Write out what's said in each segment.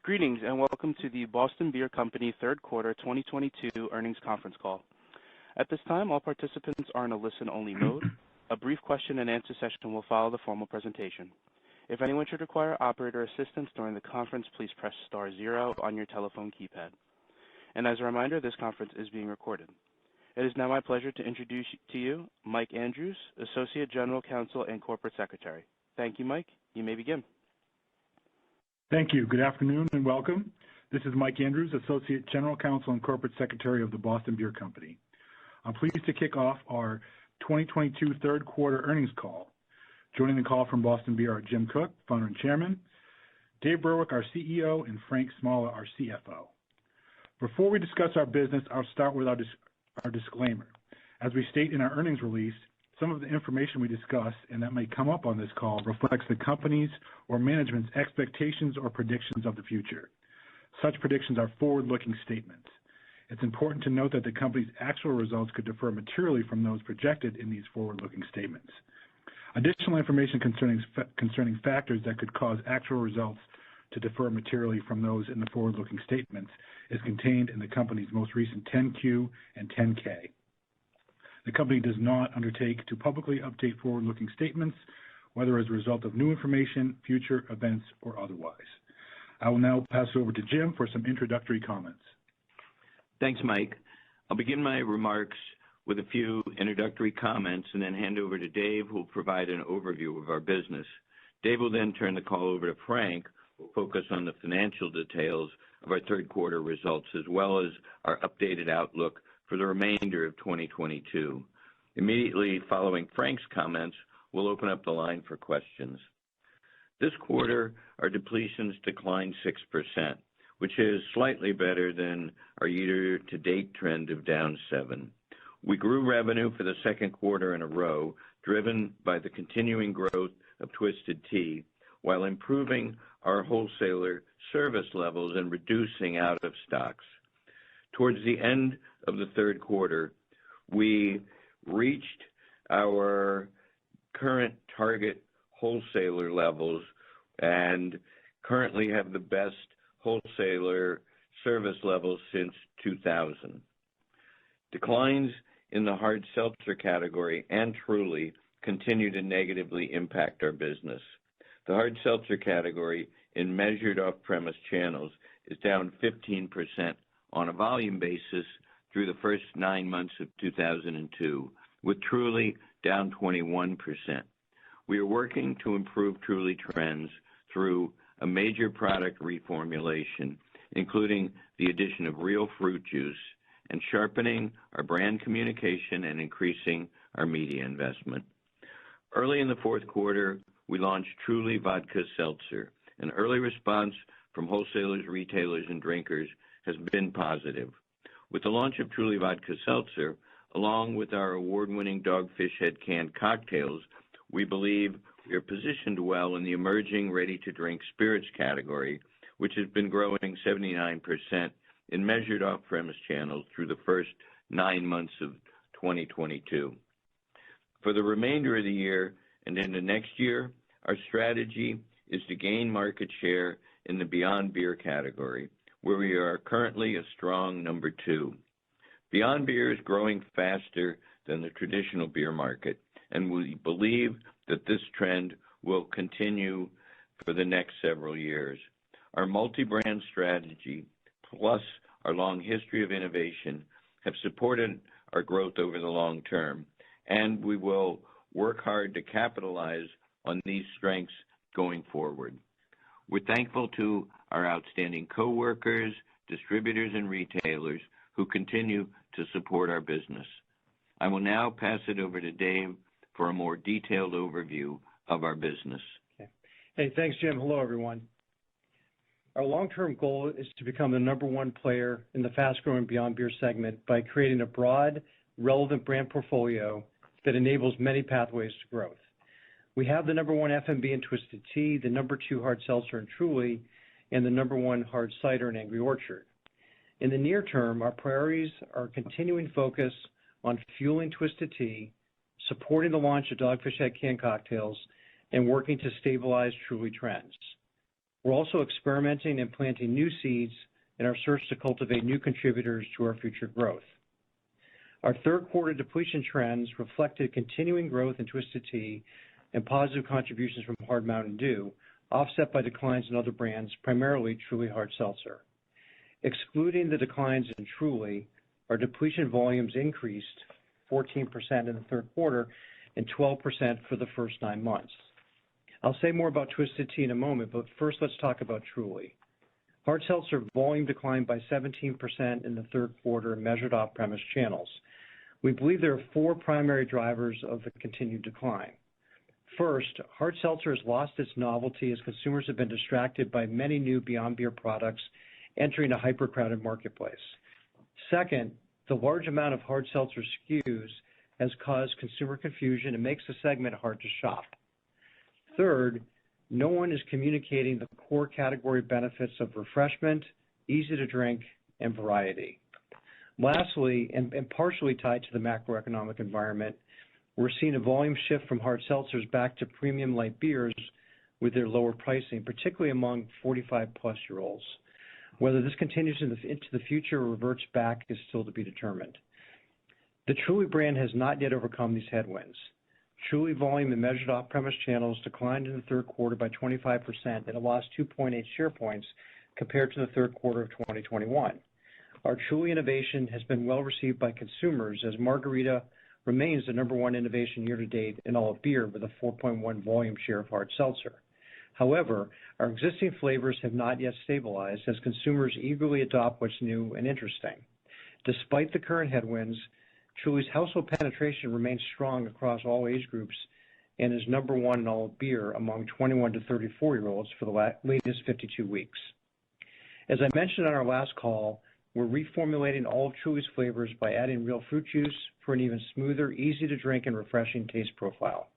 Greetings, and welcome to the Boston Beer Company third quarter 2022 earnings conference call. At this time, all participants are in a listen-only mode. A brief question-and-answer session will follow the formal presentation. If anyone should require operator assistance during the conference, please press star zero on your telephone keypad. And as a reminder, this conference is being recorded. It is now my pleasure to introduce to you Mike Andrews, Associate General Counsel and Corporate Secretary. Thank you, Mike. You may begin. Thank you. Good afternoon and welcome. This is Mike Andrews, Associate General Counsel and Corporate Secretary of the Boston Beer Company. I'm pleased to kick off our 2022 third quarter earnings call. Joining the call from Boston Beer are Jim Koch, Founder and Chairman, Dave Burwick, our CEO, and Frank Smalla, our CFO. Before we discuss our business, I'll start with our disclaimer. As we state in our earnings release, some of the information we discuss and that may come up on this call reflects the company's or management's expectations or predictions of the future. Such predictions are forward-looking statements. It's important to note that the company's actual results could differ materially from those projected in these forward-looking statements. Additional information concerning factors that could cause actual results to differ materially from those in the forward-looking statements is contained in the company's most recent 10-Q and 10-K. The company does not undertake to publicly update forward-looking statements, whether as a result of new information, future events, or otherwise. I will now pass it over to Jim for some introductory comments. Thanks, Mike. I'll begin my remarks with a few introductory comments and then hand over to Dave, who will provide an overview of our business. Dave will then turn the call over to Frank, who will focus on the financial details of our third quarter results, as well as our updated outlook for the remainder of 2022. Immediately following Frank's comments, we'll open up the line for questions. This quarter, our depletions declined 6%, which is slightly better than our year-to-date trend of down 7%. We grew revenue for the second quarter in a row, driven by the continuing growth of Twisted Tea, while improving our wholesaler service levels and reducing out of stocks. Towards the end of the third quarter, we reached our current target wholesaler levels and currently have the best wholesaler service levels since 2000. Declines in the hard seltzer category and Truly continue to negatively impact our business. The hard seltzer category in measured off-premise channels is down 15% on a volume basis through the first 9 months of 2002, with Truly down 21%. We are working to improve Truly trends through a major product reformulation, including the addition of real fruit juice and sharpening our brand communication and increasing our media investment. Early in the fourth quarter, we launched Truly Vodka Seltzer. An early response from wholesalers, retailers, and drinkers has been positive. With the launch of Truly Vodka Seltzer, along with our award-winning Dogfish Head canned cocktails, we believe we are positioned well in the emerging ready-to-drink spirits category, which has been growing 79% in measured off-premise channels through the first 9 months of 2022. For the remainder of the year and into next year, our strategy is to gain market share in the Beyond Beer category, where we are currently a strong number 2. Beyond Beer is growing faster than the traditional beer market, and we believe that this trend will continue for the next several years. Our multi-brand strategy, plus our long history of innovation, have supported our growth over the long term, and we will work hard to capitalize on these strengths going forward. We're thankful to our outstanding co-workers, distributors, and retailers who continue to support our business. I will now pass it over to Dave for a more detailed overview of our business. Okay. Hey, thanks, Jim. Hello, everyone. Our long-term goal is to become the number 1 player in the fast-growing Beyond Beer segment by creating a broad, relevant brand portfolio that enables many pathways to growth. We have the number 1 FMB in Twisted Tea, the number 2 hard seltzer in Truly, and the number 1 hard cider in Angry Orchard. In the near term, our priorities are continuing focus on fueling Twisted Tea, supporting the launch of Dogfish Head canned cocktails, and working to stabilize Truly trends. We're also experimenting and planting new seeds in our search to cultivate new contributors to our future growth. Our third quarter depletion trends reflected continuing growth in Twisted Tea and positive contributions from Hard Mountain Dew, offset by declines in other brands, primarily Truly Hard Seltzer. Excluding the declines in Truly, our depletion volumes increased 14% in the third quarter and 12% for the first 9 months. I'll say more about Twisted Tea in a moment, but first let's talk about Truly. Hard Seltzer volume declined by 17% in the third quarter in measured off-premise channels. We believe there are 4 primary drivers of the continued decline. First, Hard Seltzer has lost its novelty as consumers have been distracted by many new Beyond Beer products entering a hyper-crowded marketplace. Second, the large amount of Hard Seltzer SKUs has caused consumer confusion and makes the segment hard to shop. Third, no one is communicating the core category benefits of refreshment, easy to drink, and variety. Lastly, and partially tied to the macroeconomic environment, we're seeing a volume shift from hard seltzers back to premium light beers with their lower pricing, particularly among 45-plus-year-olds. Whether this continues into the future or reverts back is still to be determined. The Truly brand has not yet overcome these headwinds. Truly volume in measured off-premise channels declined in the third quarter by 25% and it lost 2.8 share points compared to the third quarter of 2021. Our Truly innovation has been well received by consumers as Margarita remains the #1 innovation year to date in all of beer with a 4.1 volume share of hard seltzer. However, our existing flavors have not yet stabilized as consumers eagerly adopt what's new and interesting. Despite the current headwinds, Truly's household penetration remains strong across all age groups and is #1 in all of beer among 21 to 34-year-olds for the latest 52 weeks. As I mentioned on our last call, we're reformulating all of Truly's flavors by adding real fruit juice for an even smoother, easy to drink, and refreshing taste profile.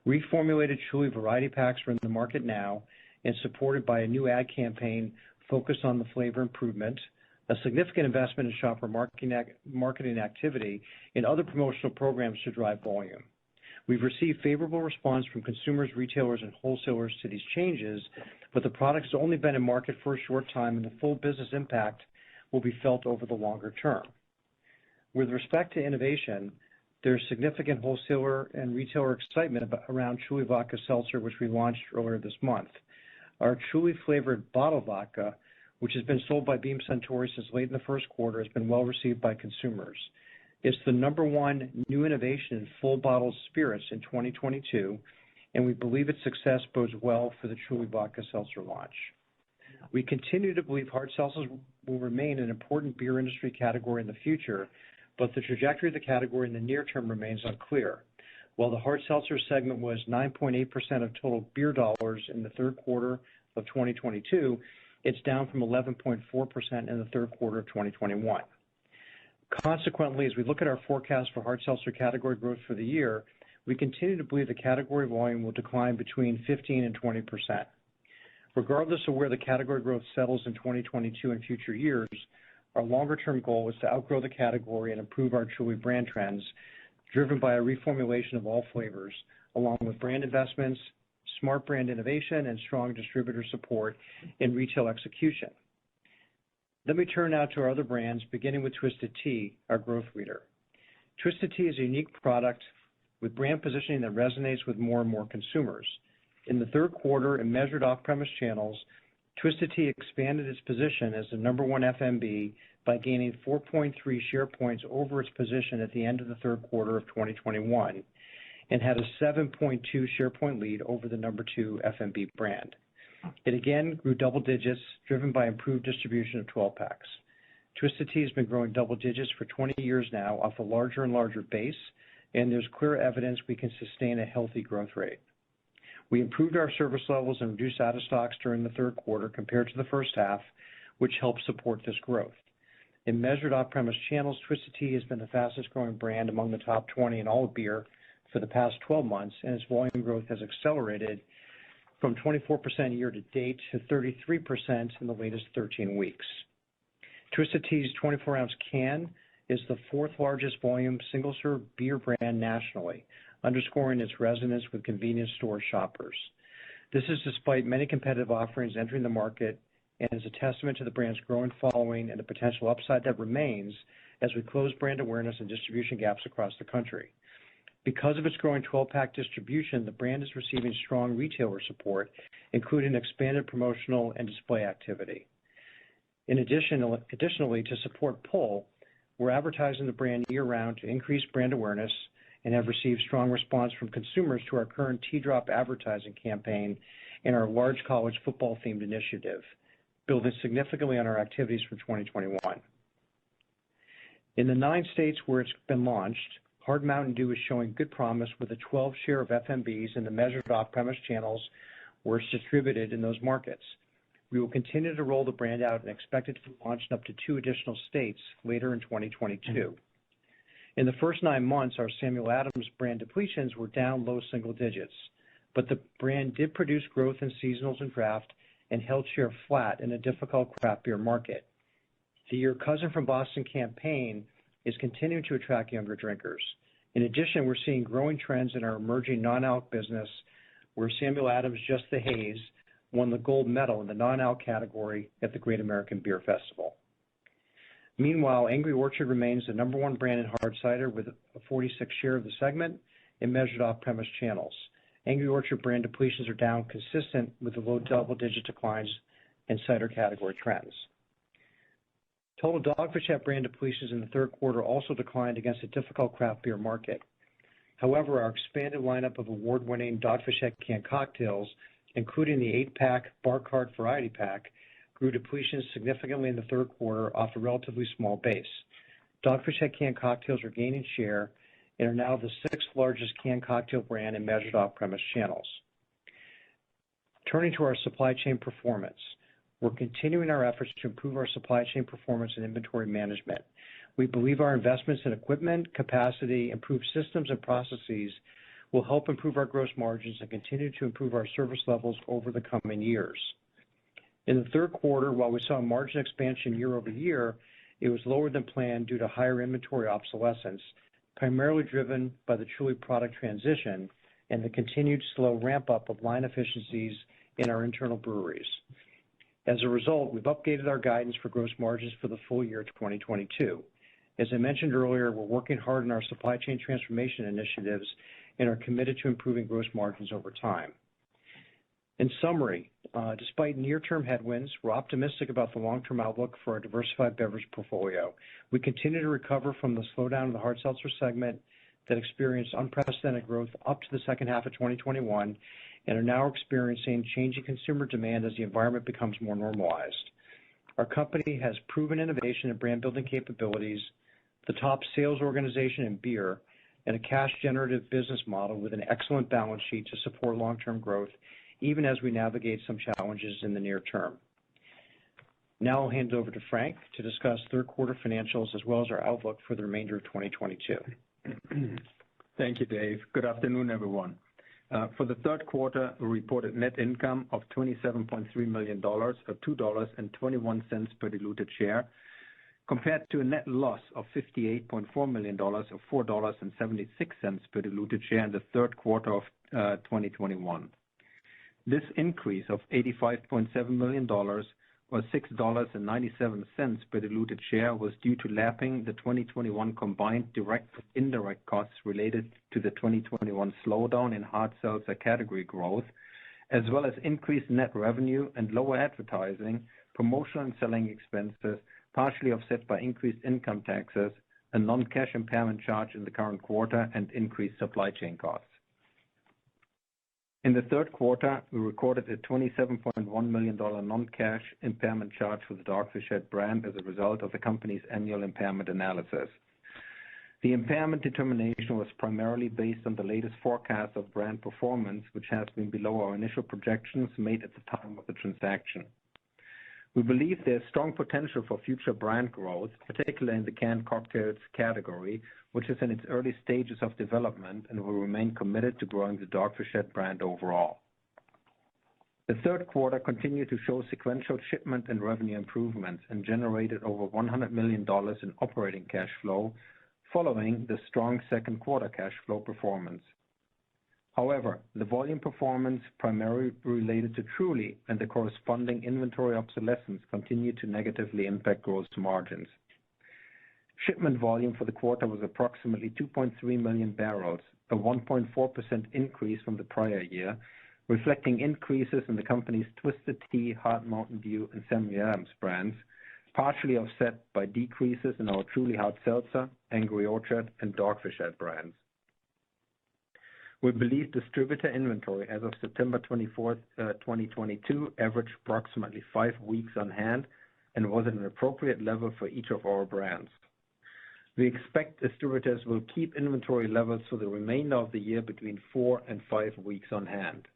Reformulated Truly variety packs are in the market now and supported by a new ad campaign focused on the flavor improvement, a significant investment in shopper marketing activity, and other promotional programs to drive volume. We've received favorable response from consumers, retailers, and wholesalers to these changes, but the product has only been in market for a short time and the full business impact will be felt over the longer term. With respect to innovation, there's significant wholesaler and retailer excitement around Truly Vodka Seltzer, which we launched earlier this month. Our Truly flavored bottled vodka, which has been sold by Beam Suntory since late in the first quarter, has been well received by consumers. It's the #1 new innovation in full bottle spirits in 2022, and we believe its success bodes well for the Truly Vodka Seltzer launch. We continue to believe hard seltzers will remain an important beer industry category in the future, but the trajectory of the category in the near term remains unclear. While the hard seltzer segment was 9.8% of total beer dollars in the third quarter of 2022, it's down from 11.4% in the third quarter of 2021. Consequently, as we look at our forecast for hard seltzer category growth for the year, we continue to believe the category volume will decline between 15 and 20%. Regardless of where the category growth settles in 2022 and future years, our longer-term goal is to outgrow the category and improve our Truly brand trends, driven by a reformulation of all flavors, along with brand investments, smart brand innovation, and strong distributor support in retail execution. Let me turn now to our other brands, beginning with Twisted Tea, our growth leader. Twisted Tea is a unique product with brand positioning that resonates with more and more consumers. In the third quarter, in measured off-premise channels, Twisted Tea expanded its position as the #1 FMB by gaining 4.3 share points over its position at the end of the third quarter of 2021 and had a 7.2 share point lead over the #2 FMB brand. It again grew double digits, driven by improved distribution of 12-packs. Twisted Tea has been growing double digits for 20 years now off a larger and larger base, and there's clear evidence we can sustain a healthy growth rate. We improved our service levels and reduced out-of-stocks during the third quarter compared to the first half, which helped support this growth. In measured off-premise channels, Twisted Tea has been the fastest-growing brand among the top 20 in all of beer for the past 12 months, and its volume growth has accelerated from 24% year-to-date to 33% in the latest 13 weeks. Twisted Tea's 24-ounce can is the fourth-largest volume single-serve beer brand nationally, underscoring its resonance with convenience store shoppers. This is despite many competitive offerings entering the market and is a testament to the brand's growing following and the potential upside that remains as we close brand awareness and distribution gaps across the country. Because of its growing 12-pack distribution, the brand is receiving strong retailer support, including expanded promotional and display activity. Additionally, to support pull, we're advertising the brand year-round to increase brand awareness and have received strong response from consumers to our current T-Drop advertising campaign and our large college football-themed initiative, building significantly on our activities from 2021. In the 9 states where it's been launched, Hard Mountain Dew is showing good promise with a 12 share of FMBs in the measured off-premise channels where it's distributed in those markets. We will continue to roll the brand out and expect it to be launched in up to 2 additional states later in 2022. In the first 9 months, our Samuel Adams brand depletions were down low single digits, but the brand did produce growth in seasonals and craft and held share flat in a difficult craft beer market. The Your Cousin from Boston campaign is continuing to attract younger drinkers. In addition, we're seeing growing trends in our emerging non-alc business, where Samuel Adams Just the Haze won the gold medal in the non-alc category at the Great American Beer Festival. Meanwhile, Angry Orchard remains the #1 brand in hard cider with a 46 share of the segment in measured off-premise channels. Angry Orchard brand depletions are down, consistent with the low double-digit declines in cider category trends. Total Dogfish Head brand depletions in the third quarter also declined against a difficult craft beer market. However, our expanded lineup of award-winning Dogfish Head canned cocktails, including the 8-pack Bar Cart Variety Pack, grew depletions significantly in the third quarter off a relatively small base. Dogfish Head canned cocktails are gaining share and are now the 6th largest canned cocktail brand in measured off-premise channels. Turning to our supply chain performance, we're continuing our efforts to improve our supply chain performance and inventory management. We believe our investments in equipment, capacity, improved systems, and processes will help improve our gross margins and continue to improve our service levels over the coming years. In the third quarter, while we saw margin expansion year over year, it was lower than planned due to higher inventory obsolescence, primarily driven by the Truly product transition and the continued slow ramp-up of line efficiencies in our internal breweries. As a result, we've updated our guidance for gross margins for the full year 2022. As I mentioned earlier, we're working hard on our supply chain transformation initiatives and are committed to improving gross margins over time. In summary, despite near-term headwinds, we're optimistic about the long-term outlook for our diversified beverage portfolio. We continue to recover from the slowdown in the hard seltzer segment that experienced unprecedented growth up to the second half of 2021 and are now experiencing changing consumer demand as the environment becomes more normalized. Our company has proven innovation and brand-building capabilities, the top sales organization in beer, and a cash-generative business model with an excellent balance sheet to support long-term growth, even as we navigate some challenges in the near term. Now I'll hand it over to Frank to discuss third quarter financials as well as our outlook for the remainder of 2022. Thank you, Dave. Good afternoon, everyone. For the third quarter, we reported net income of $27.3 million, or $2.21 per diluted share, compared to a net loss of $58.4 million, or $4.76 per diluted share in the third quarter of 2021. This increase of $85.7 million, or $6.97 per diluted share, was due to lapping the 2021 combined direct and indirect costs related to the 2021 slowdown in hard seltzer category growth, as well as increased net revenue and lower advertising, promotional and selling expenses, partially offset by increased income taxes, a non-cash impairment charge in the current quarter, and increased supply chain costs. In the third quarter, we recorded a $27.1 million non-cash impairment charge for the Dogfish Head brand as a result of the company's annual impairment analysis. The impairment determination was primarily based on the latest forecast of brand performance, which has been below our initial projections made at the time of the transaction. We believe there's strong potential for future brand growth, particularly in the canned cocktails category, which is in its early stages of development, and will remain committed to growing the Dogfish Head brand overall. The third quarter continued to show sequential shipment and revenue improvements and generated over $100 million in operating cash flow following the strong second quarter cash flow performance. However, the volume performance primarily related to Truly and the corresponding inventory obsolescence continued to negatively impact gross margins. Shipment volume for the quarter was approximately 2.3 million barrels, a 1.4% increase from the prior year, reflecting increases in the company's Twisted Tea, Hard Mountain Dew, and Samuel Adams brands, partially offset by decreases in our Truly Hard Seltzer, Angry Orchard, and Dogfish Head brands. We believe distributor inventory as of September 24, 2022 averaged approximately 5 weeks on hand and was at an appropriate level for each of our brands. We expect distributors will keep inventory levels for the remainder of the year between 4 and 5 weeks on hand.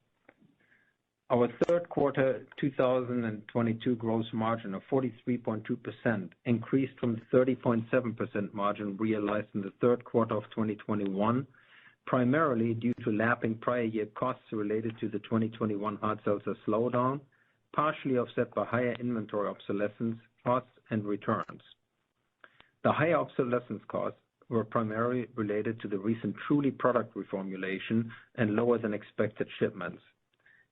Our third quarter 2022 gross margin of 43.2% increased from the 30.7% margin realized in the third quarter of 2021, primarily due to lapping prior year costs related to the 2021 hard seltzer slowdown, partially offset by higher inventory obsolescence costs and returns. The higher obsolescence costs were primarily related to the recent Truly product reformulation and lower than expected shipments.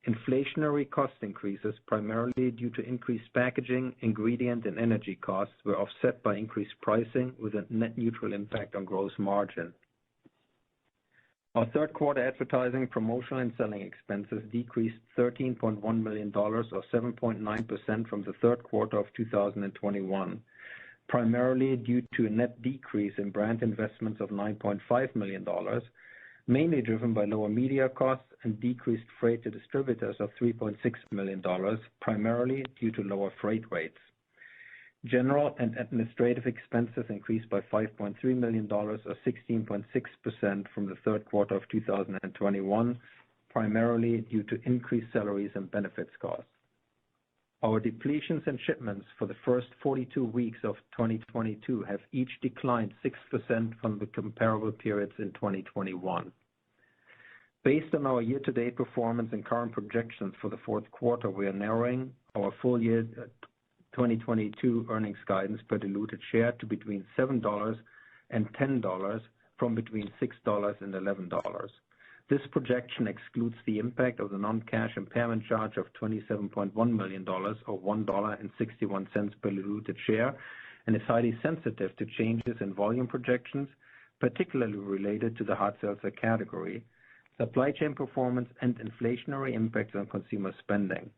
Inflationary cost increases, primarily due to increased packaging, ingredient, and energy costs, were offset by increased pricing with a net neutral impact on gross margin. Our third quarter advertising, promotional, and selling expenses decreased $13.1 million or 7.9% from the third quarter of 2021, primarily due to a net decrease in brand investments of $9.5 million, mainly driven by lower media costs and decreased freight to distributors of $3.6 million, primarily due to lower freight rates. General and administrative expenses increased by $5.3 million or 16.6% from the third quarter of 2021, primarily due to increased salaries and benefits costs. Our depletions and shipments for the first 42 weeks of 2022 have each declined 6% from the comparable periods in 2021. Based on our year-to-date performance and current projections for the fourth quarter, we are narrowing our full year 2022 earnings guidance per diluted share to between $7 and $10 from between $6 and $11. This projection excludes the impact of the non-cash impairment charge of $27.1 million or $1.61 per diluted share, and is highly sensitive to changes in volume projections, particularly related to the hard seltzer category, supply chain performance, and inflationary impacts on consumer spending.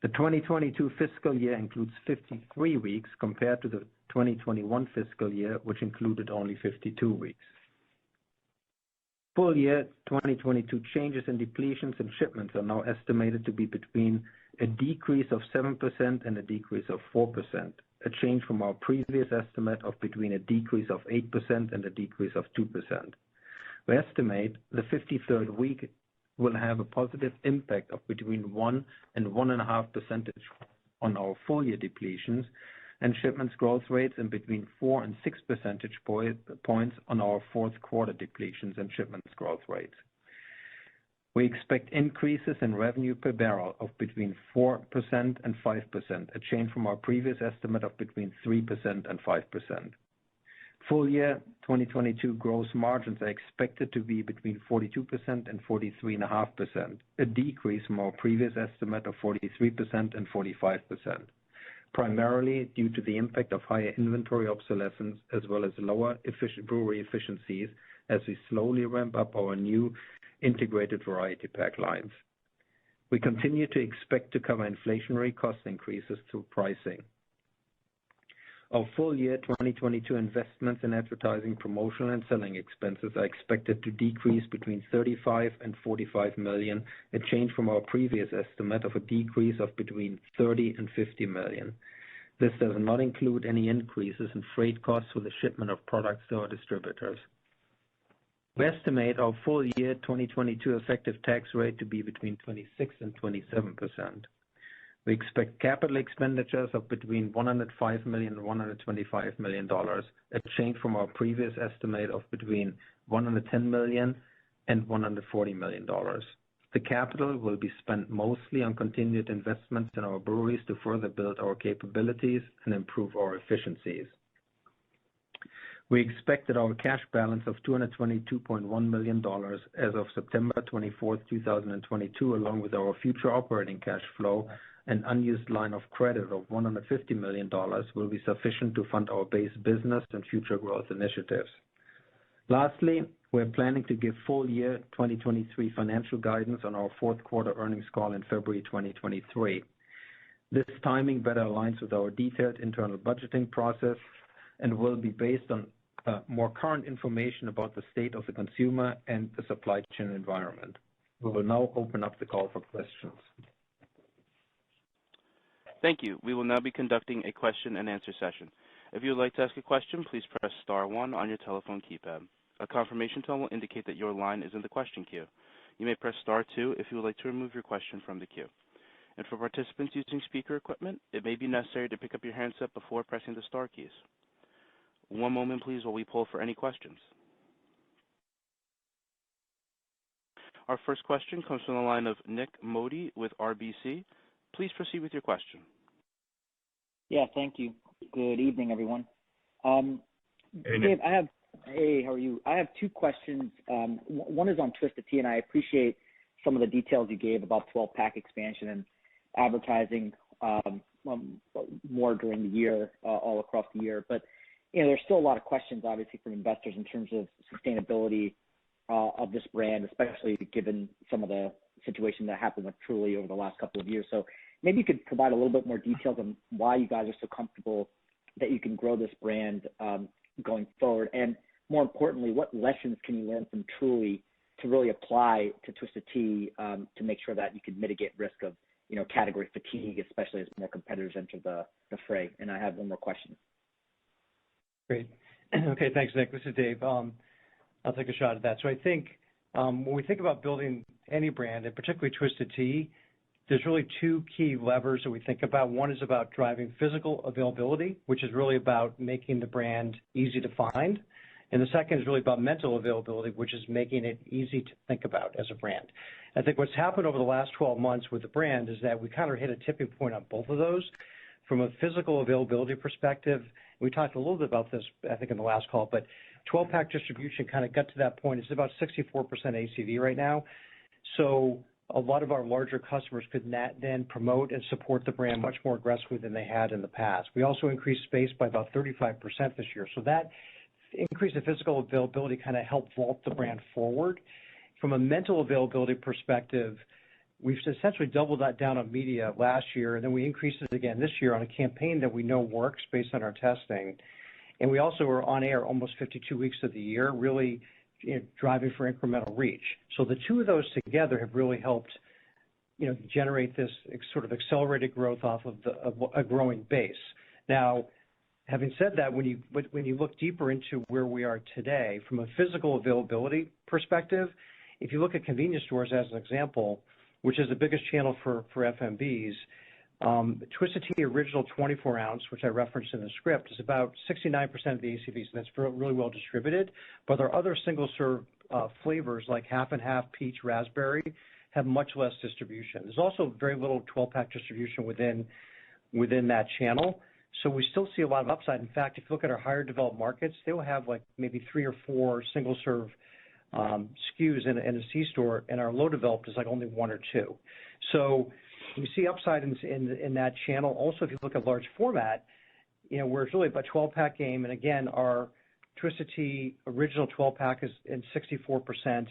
The 2022 fiscal year includes 53 weeks compared to the 2021 fiscal year, which included only 52 weeks. Full year 2022 changes in depletions and shipments are now estimated to be between a decrease of 7% and a decrease of 4%, a change from our previous estimate of between a decrease of 8% and a decrease of 2%. We estimate the 53rd week will have a positive impact of between 1 and 1.5% on our full year depletions and shipments growth rates, and between 4 and 6 percentage points on our fourth quarter depletions and shipments growth rates. We expect increases in revenue per barrel of between 4% and 5%, a change from our previous estimate of between 3% and 5%. Full year 2022 gross margins are expected to be between 42% and 43.5%, a decrease from our previous estimate of 43% and 45%, primarily due to the impact of higher inventory obsolescence as well as lower brewery efficiencies as we slowly ramp up our new integrated variety pack lines. We continue to expect to cover inflationary cost increases through pricing. Our full year 2022 investments in advertising, promotional, and selling expenses are expected to decrease between $35 and $45 million, a change from our previous estimate of a decrease of between $30 and $50 million. This does not include any increases in freight costs for the shipment of products to our distributors. We estimate our full year 2022 effective tax rate to be between 26 and 27%. We expect capital expenditures of between $105 million and $125 million, a change from our previous estimate of between $110 million and $140 million. The capital will be spent mostly on continued investments in our breweries to further build our capabilities and improve our efficiencies. We expect that our cash balance of $222.1 million as of September 24, 2022, along with our future operating cash flow and unused line of credit of $150 million, will be sufficient to fund our base business and future growth initiatives. Lastly, we're planning to give full year 2023 financial guidance on our fourth quarter earnings call in February 2023. This timing better aligns with our detailed internal budgeting process and will be based on more current information about the state of the consumer and the supply chain environment. We will now open up the call for questions. Thank you. We will now be conducting a question and answer session. If you would like to ask a question, please press star one on your telephone keypad. A confirmation tone will indicate that your line is in the question queue. You may press star two if you would like to remove your question from the queue. And for participants using speaker equipment, it may be necessary to pick up your handset before pressing the star keys. One moment, please, while we poll for any questions. Our first question comes from the line of Nik Modi with RBC. Please proceed with your question. Yeah, thank you. Good evening, everyone. Hey, Dave, hey, how are you? I have two questions. One is on Twisted Tea, and I appreciate some of the details you gave about 12-pack expansion and advertising more during the year, all across the year. But you know, there's still a lot of questions, obviously, from investors in terms of sustainability of this brand, especially given some of the situation that happened with Truly over the last couple of years. So maybe you could provide a little bit more details on why you guys are so comfortable that you can grow this brand going forward, and more importantly, what lessons can you learn from Truly to really apply to Twisted Tea to make sure that you can mitigate risk of, you know, category fatigue, especially as more competitors enter the fray. And I have one more question. Great. Okay, thanks, Nick. This is Dave. I'll take a shot at that. So I think when we think about building any brand, and particularly Twisted Tea, there's really two key levers that we think about. One is about driving physical availability, which is really about making the brand easy to find. And the second is really about mental availability, which is making it easy to think about as a brand. I think what's happened over the last 12 months with the brand is that we kind of hit a tipping point on both of those. From a physical availability perspective, we talked a little bit about this, I think, in the last call, but 12-pack distribution kind of got to that point. It's about 64% ACV right now. So a lot of our larger customers could then promote and support the brand much more aggressively than they had in the past. We also increased space by about 35% this year. So that increase in physical availability kind of helped vault the brand forward. From a mental availability perspective, we've essentially doubled that down on media last year, and then we increased it again this year on a campaign that we know works based on our testing. And we also are on air almost 52 weeks of the year, really driving for incremental reach. So the two of those together have really helped, generate this sort of accelerated growth off of a growing base. Now, having said that, when you look deeper into where we are today, from a physical availability perspective, if you look at convenience stores as an example, which is the biggest channel for FMBs, Twisted Tea Original 24-ounce, which I referenced in the script, is about 69% of the ACV, so that's really well distributed. But our other single-serve flavors like half and half, peach, raspberry, have much less distribution. There's also very little 12-pack distribution within that channel. So we still see a lot of upside. In fact, if you look at our higher developed markets, they will have like maybe 3 or 4 single-serve SKUs in a C-store, and our low developed is like only 1 or 2. So we see upside in that channel. Also, if you look at large format, where it's really about 12-pack game, and again, our Twisted Tea Original 12-pack is in 64%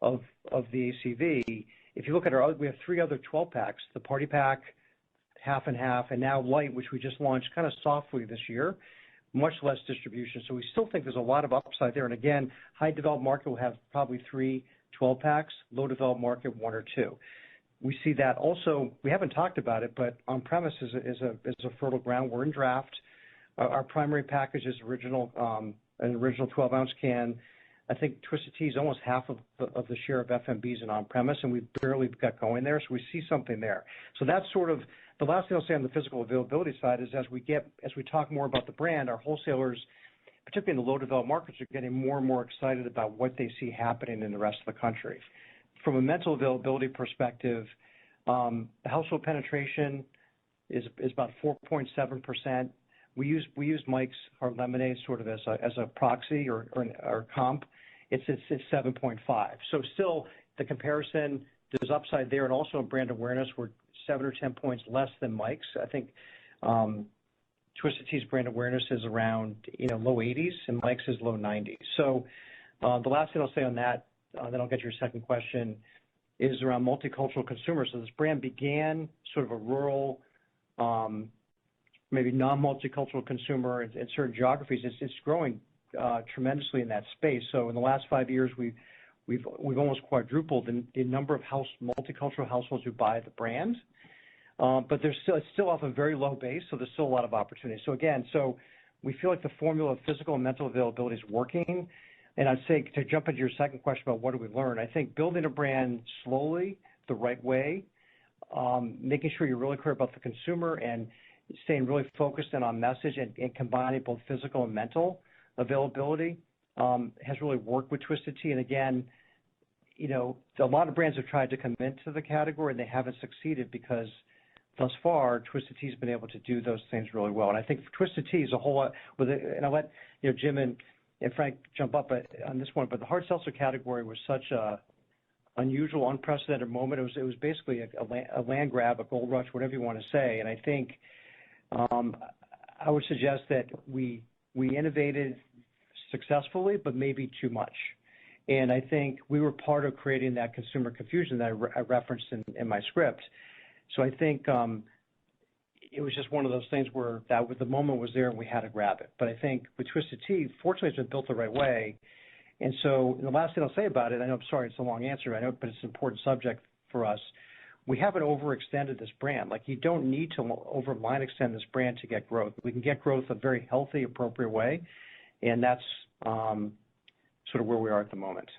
of the ACV. If you look at we have 3 other 12-packs, the Party Pack, half and half, and now Light, which we just launched kind of softly this year, much less distribution. So we still think there's a lot of upside there. And again, high developed market will have probably 3 12-packs, low developed market 1 or 2. We see that also. We haven't talked about it, but on-premise is a fertile ground. We're in draft. Our primary package is an original 12-ounce can. I think Twisted Tea is almost half of the share of FMBs in on-premise, and we barely got going there. So we see something there. So that's sort of the last thing I'll say on the physical availability side is as we talk more about the brand, our wholesalers, particularly in the low developed markets, are getting more and more excited about what they see happening in the rest of the country. From a mental availability perspective, the household penetration is about 4.7%. we use Mike's Hard Lemonade sort of as a proxy or comp. It's 7.5. So still the comparison, there's upside there, and also in brand awareness, we're 7 or 10 points less than Mike's. I think Twisted Tea's brand awareness is around low 80s, and Mike's is low 90s. So the last thing I'll say on that, then I'll get to your second question, is around multicultural consumers. So this brand began sort of a rural, maybe non-multicultural consumer in certain geographies. It's growing tremendously in that space. So in the last 5 years, we've almost quadrupled the number of multicultural households who buy the brand. But it's still off a very low base, so there's still a lot of opportunity. So again, we feel like the formula of physical and mental availability is working. And I'd say, to jump into your second question about what do we learn, I think building a brand slowly, the right way, making sure you're really clear about the consumer and staying really focused in on message and combining both physical and mental availability has really worked with Twisted Tea. And again, a lot of brands have tried to come into the category and they haven't succeeded because thus far, Twisted Tea's been able to do those things really well. And I think for Twisted Tea is a whole lot and I'll let Jim and Frank jump up on this one, but the hard seltzer category was such a unusual, unprecedented moment. It was basically a land grab, a gold rush, whatever you want to say. And I think I would suggest that we innovated successfully, but maybe too much. And I think we were part of creating that consumer confusion that I referenced in my script. So I think it was just one of those things where the moment was there and we had to grab it. But I think with Twisted Tea, fortunately, it's been built the right way. And so the last thing I'll say about it, I know, I'm sorry, it's a long answer, I know, but it's an important subject for us. We haven't overextended this brand. Like, you don't need to line extend this brand to get growth. We can get growth a very healthy, appropriate way, and that's sort of where we are at the moment.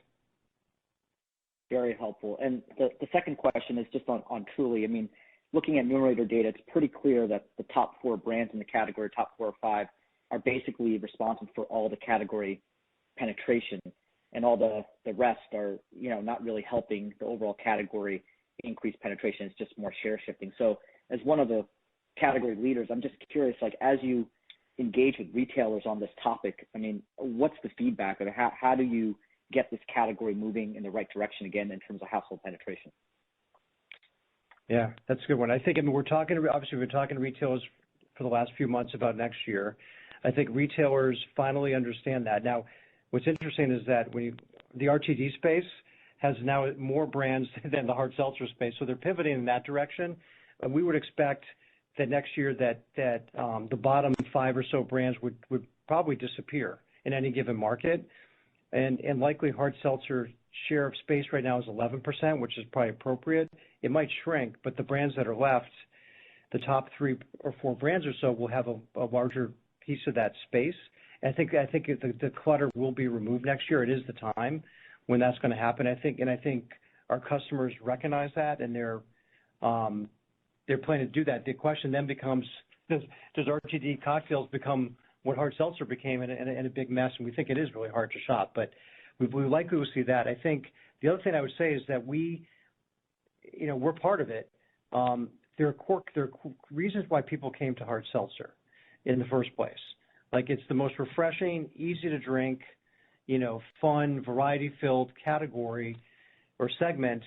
Very helpful. And the second question is just on Truly. I mean, looking at Numerator data, it's pretty clear that the top 4 brands in the category, top 4 or 5, are basically responsible for all the category penetration, and all the rest are, not really helping the overall category increase penetration. It's just more share shifting. So as one of the category leaders, I'm just curious, like, as you engage with retailers on this topic, I mean, what's the feedback, or how do you get this category moving in the right direction again in terms of household penetration? Yeah, that's a good one. I think, we've been talking to retailers for the last few months about next year. I think retailers finally understand that. Now, what's interesting is that the RTD space has now more brands than the hard seltzer space, so they're pivoting in that direction. And we would expect that next year that the bottom 5 or so brands would probably disappear in any given market. And likely hard seltzer share of space right now is 11%, which is probably appropriate. It might shrink, but the brands that are left, the top 3 or 4 brands or so, will have a larger piece of that space. And I think the clutter will be removed next year. It is the time when that's going to happen. I think our customers recognize that, and they're planning to do that. The question then becomes, does RTD cocktails become what hard seltzer became in a big mess? And we think it is really hard to shop, but we likely will see that. I think the other thing I would say is that we're part of it. There are reasons why people came to hard seltzer in the first place. Like, it's the most refreshing, easy to drink, fun, variety-filled category or segment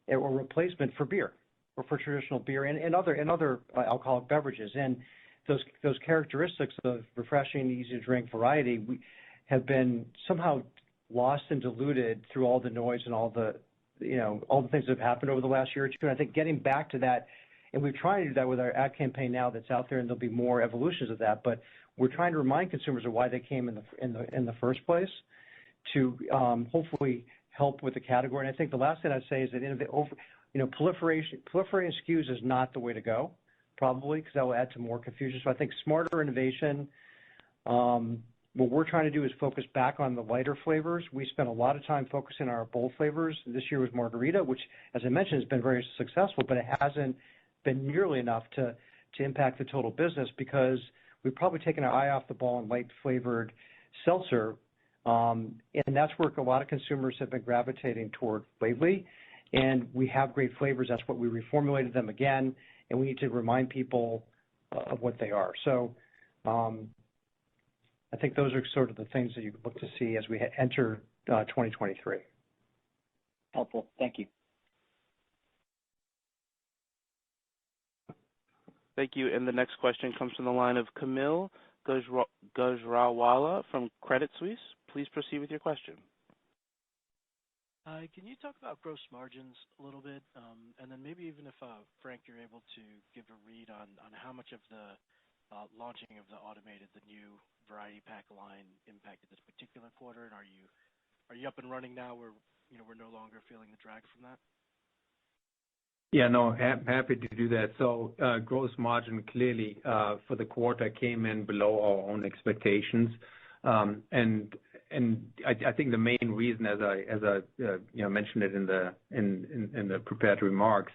or replacement for beer or for traditional beer and other alcoholic beverages. And those characteristics of refreshing, easy to drink, variety have been somehow lost and diluted through all the noise and all the things that have happened over the last year or two. And I think getting back to that, and we're trying to do that with our ad campaign now that's out there, and there'll be more evolutions of that. But we're trying to remind consumers of why they came in the first place, to hopefully help with the category. And I think the last thing I'd say is that proliferating SKUs is not the way to go, probably, because that will add to more confusion. So I think smarter innovation. What we're trying to do is focus back on the lighter flavors. We spent a lot of time focusing on our bold flavors. This year was margarita, which, as I mentioned, has been very successful, but it hasn't been nearly enough to impact the total business, because we've probably taken our eye off the ball on light flavored seltzer, and that's where a lot of consumers have been gravitating toward lately. And we have great flavors. That's what we reformulated them again, and we need to remind people of what they are. So I think those are sort of the things that you look to see as we enter 2023. Helpful. Thank you. Thank you. And the next question comes from the line of Kaumil Gajrawala from Credit Suisse. Please proceed with your question. Hi, can you talk about gross margins a little bit? And then maybe even if, Frank, you're able to give a read on how much of the launching of the new variety pack line impacted this particular quarter, and are you up and running now where we're no longer feeling the drag from that? Yeah, no, happy to do that. So gross margin clearly for the quarter came in below our own expectations, and I think the main reason, as I mentioned it in the prepared remarks,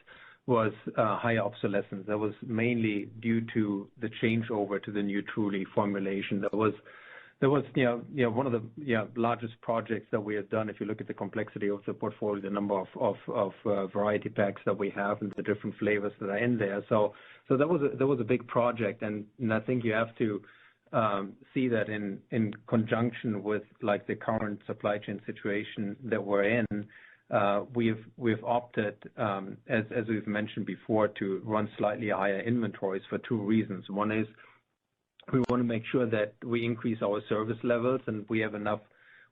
was high obsolescence. That was mainly due to the changeover to the new Truly formulation. That was one of the largest projects that we have done. If you look at the complexity of the portfolio, the number of variety packs that we have and the different flavors that are in there. So that was a big project, and I think you have to see that in conjunction with like the current supply chain situation that we're in. We've opted, as we've mentioned before, to run slightly higher inventories for two reasons. One is we want to make sure that we increase our service levels and we have enough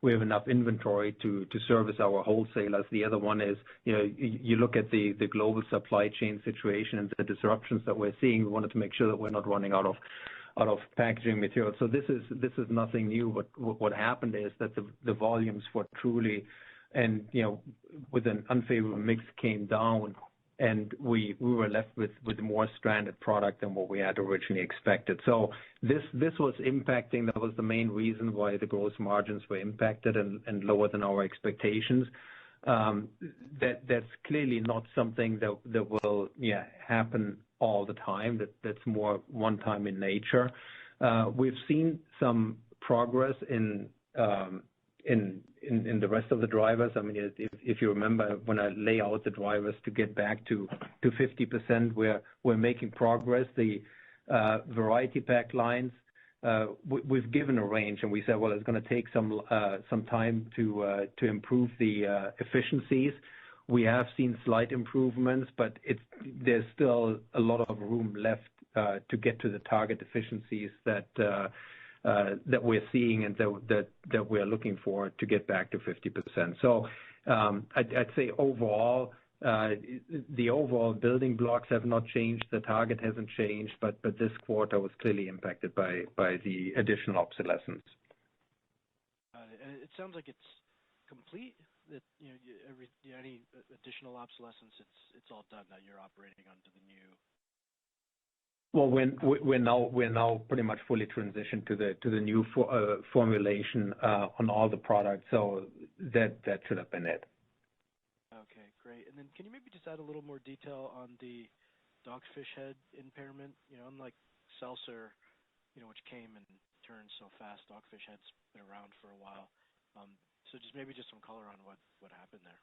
inventory to service our wholesalers. The other one is, you look at the global supply chain situation and the disruptions that we're seeing. We wanted to make sure that we're not running out of packaging material. So this is nothing new. But what happened is that the volumes for Truly and with an unfavorable mix came down, and we were left with more stranded product than what we had originally expected. So this was impacting. That was the main reason why the gross margins were impacted and lower than our expectations. That's clearly not something that will happen all the time. That's more one time in nature. We've seen some progress in the rest of the drivers. I mean, if you remember when I lay out the drivers to get back to 50%, we're making progress. The variety pack lines, we've given a range, and we said, well, it's going to take some time to improve the efficiencies. We have seen slight improvements, but there's still a lot of room left to get to the target efficiencies that we're seeing and that we're looking for to get back to 50%. So I'd say overall, the overall building blocks have not changed. The target hasn't changed, but this quarter was clearly impacted by the additional obsolescence. And it sounds like it's complete. That any additional obsolescence, it's all done. Now you're operating under the new. Well, we're now pretty much fully transitioned to the new formulation on all the products. So that should have been it. Okay, great. And then can you maybe just add a little more detail on the Dogfish Head impairment? Unlike seltzer, which came and turned so fast, Dogfish Head's been around for a while. So just some color on what happened there.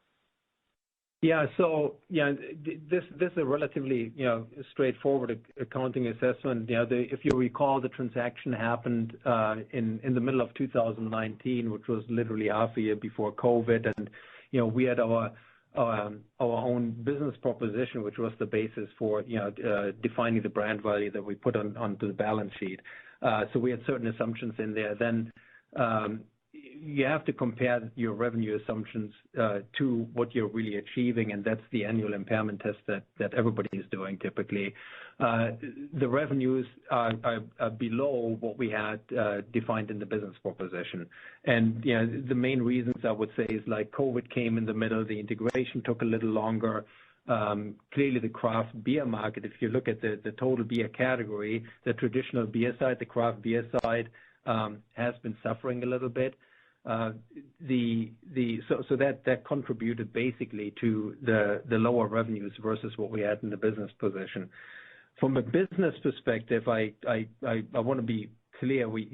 Yeah. So this is a relatively straightforward accounting assessment. If you recall, the transaction happened in the middle of 2019, which was literally half a year before COVID, and we had our own business proposition, which was the basis for defining the brand value that we put onto the balance sheet. So we had certain assumptions in there. Then you have to compare your revenue assumptions to what you're really achieving, and that's the annual impairment test that everybody is doing typically. The revenues are below what we had defined in the business proposition. And the main reasons I would say is like COVID came in the middle, the integration took a little longer. Clearly the craft beer market, if you look at the total beer category, the traditional beer side, the craft beer side, has been suffering a little bit. So that contributed basically to the lower revenues versus what we had in the business position. From a business perspective, I want to be clear. We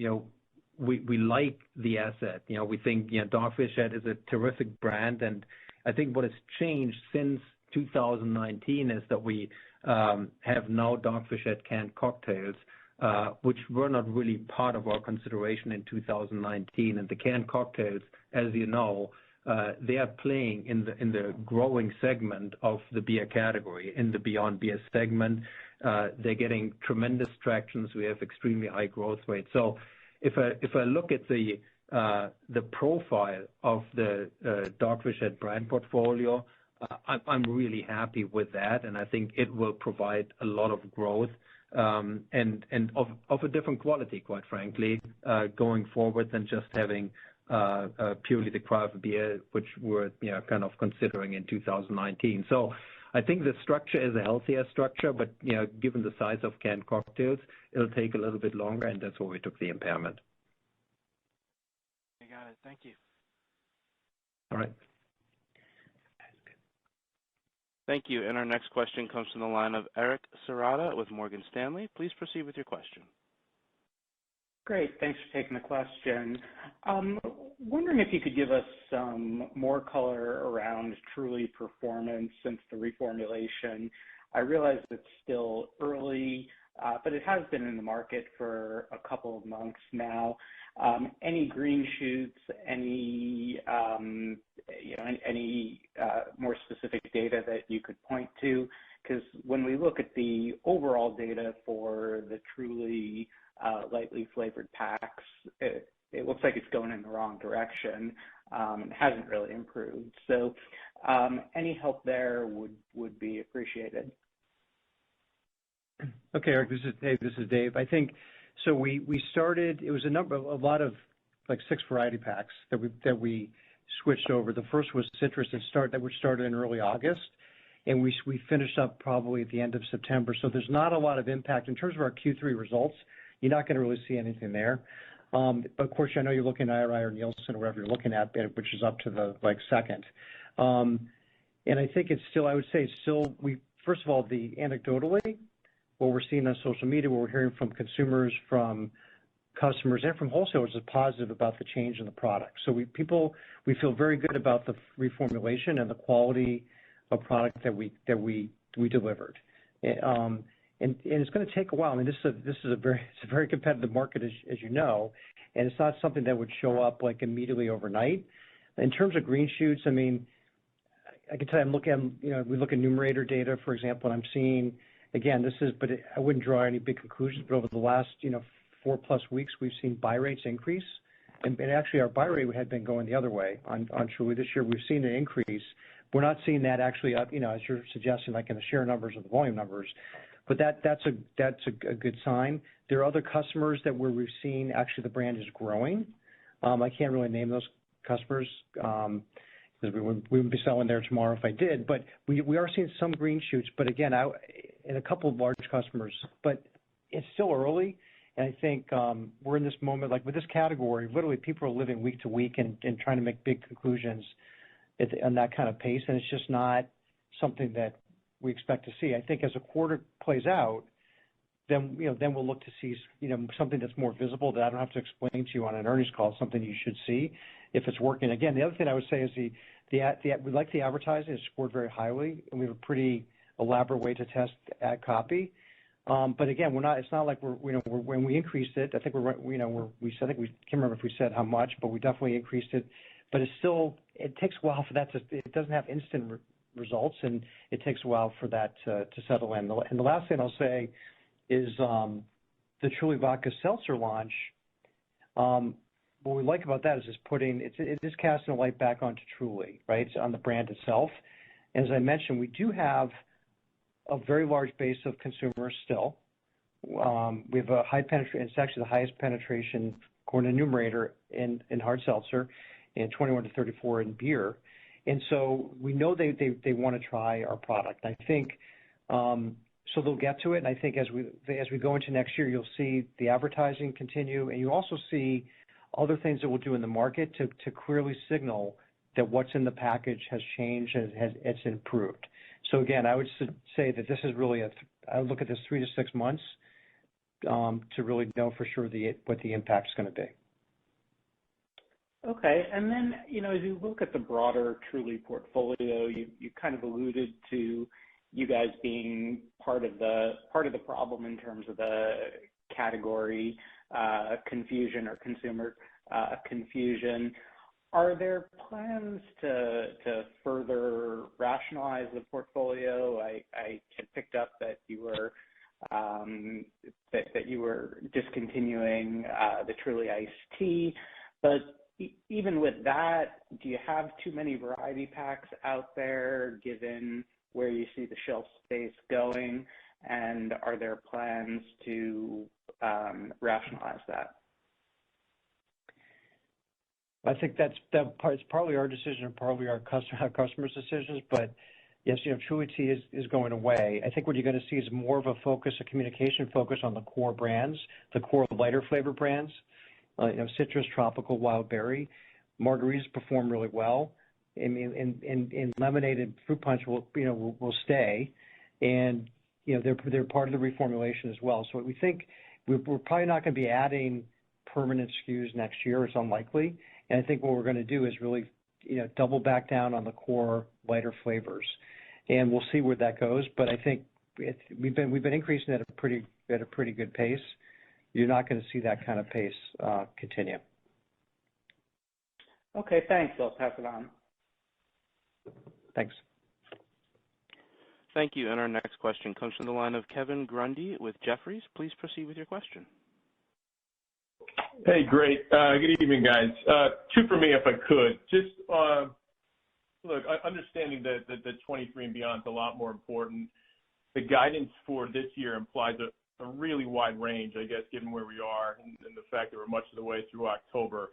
like the asset. We think Dogfish Head is a terrific brand, and I think what has changed since 2019 is that we have now Dogfish Head canned cocktails, which were not really part of our consideration in 2019. And the canned cocktails, as you know, they are playing in the growing segment of the beer category, in the Beyond Beer segment. They're getting tremendous tractions. We have extremely high growth rates. So if I look at the profile of the Dogfish Head brand portfolio, I'm really happy with that, and I think it will provide a lot of growth and of a different quality, quite frankly, going forward than just having purely the craft beer, which we're kind of considering in 2019. So I think the structure is a healthier structure, but given the size of canned cocktails, it'll take a little bit longer, and that's why we took the impairment. I got it. Thank you. All right. Thank you. And our next question comes from the line of Eric Serotta with Morgan Stanley. Please proceed with your question. Great. Thanks for taking the question. Wondering if you could give us some more color around Truly performance since the reformulation. I realize it's still early, but it has been in the market for a couple of months now. Any green shoots, any more specific data that you could point to? Because when we look at the overall data for the Truly lightly flavored packs, it looks like it's going in the wrong direction. It hasn't really improved. So any help there would be appreciated. Okay, Eric, this is Dave. I think so. We started. It was a lot of like 6 variety packs that we switched over. The first was citrus that which started in early August, and we finished up probably at the end of September. So there's not a lot of impact in terms of our Q3 results. You're not going to really see anything there. But of course, I know you're looking at IRI or Nielsen or whatever you're looking at, which is up to the second. And I think it's still. I would say it's still. First of all, anecdotally, what we're seeing on social media, what we're hearing from consumers, from customers, and from wholesalers is positive about the change in the product. So we feel very good about the reformulation and the quality of product that we delivered. And it's going to take a while. I mean, this is a very competitive market, as you know, and it's not something that would show up like immediately overnight. In terms of green shoots, I mean, I can tell you, we look at Numerator data, for example, and I'm seeing, again, I wouldn't draw any big conclusions, but over the last, 4+ weeks, we've seen buy rates increase. And actually, our buy rate had been going the other way on Truly. This year, we've seen an increase. We're not seeing that actually up, as you're suggesting, like in the share numbers or the volume numbers. But that's a good sign. There are other customers where we've seen actually the brand is growing. I can't really name those customers because we wouldn't be selling there tomorrow if I did. But we are seeing some green shoots. But again, in a couple of large customers. But it's still early. And I think we're in this moment, like with this category, literally people are living week to week and trying to make big conclusions on that kind of pace. And it's just not something that we expect to see. I think as a quarter plays out, then we'll look to see something that's more visible that I don't have to explain to you on an earnings call, something you should see if it's working. Again, the other thing I would say is we like the advertising. It's scored very highly, and we have a pretty elaborate way to test ad copy. But again, it's not like when we increased it. I think I can't remember if we said how much, but we definitely increased it. But it takes a while for that it doesn't have instant results, and it takes a while for that to settle in. And the last thing I'll say is the Truly Vodka Seltzer launch. What we like about that is it is casting a light back onto Truly, right? It's on the brand itself. And as I mentioned, we do have a very large base of consumers still. We have a high penetration. It's actually the highest penetration, according to Numerator, in hard seltzer, and 21 to 34 in beer. And so we know they want to try our product. I think so they'll get to it. And I think as we go into next year, you'll see the advertising continue, and you also see other things that we'll do in the market to clearly signal that what's in the package has changed and it's improved. So again, I would say that this is really I would look at this 3 to 6 months to really know for sure what the impact is going to be. Okay, and then as you look at the broader Truly portfolio, you kind of alluded to you guys being part of the problem in terms of the category confusion or consumer confusion. Are there plans to further rationalize the portfolio? I had picked up that you were discontinuing the Truly Iced Tea, but even with that, do you have too many variety packs out there given where you see the shelf space going? And are there plans to rationalize that? I think that's partly our decision and partly our customers' decisions. But yes, Truly Tea is going away. I think what you're going to see is more of a communication focus on the core brands, the core lighter flavor brands. Citrus, tropical, wild berry. Margaritas perform really well. And lemonade and fruit punch will stay, and they're part of the reformulation as well. So we think we're probably not going to be adding permanent SKUs next year. It's unlikely. And I think what we're going to do is really double back down on the core lighter flavors, and we'll see where that goes. But I think we've been increasing at a pretty good pace. You're not going to see that kind of pace continue. Okay, thanks. I'll pass it on. Thanks. Thank you. And our next question comes from the line of Kevin Grundy with Jefferies. Please proceed with your question. Hey, great. Good evening, guys. Two for me, if I could. Just look, understanding that the 23 and beyond is a lot more important. The guidance for this year implies a really wide range, I guess, given where we are and the fact that we're much of the way through October.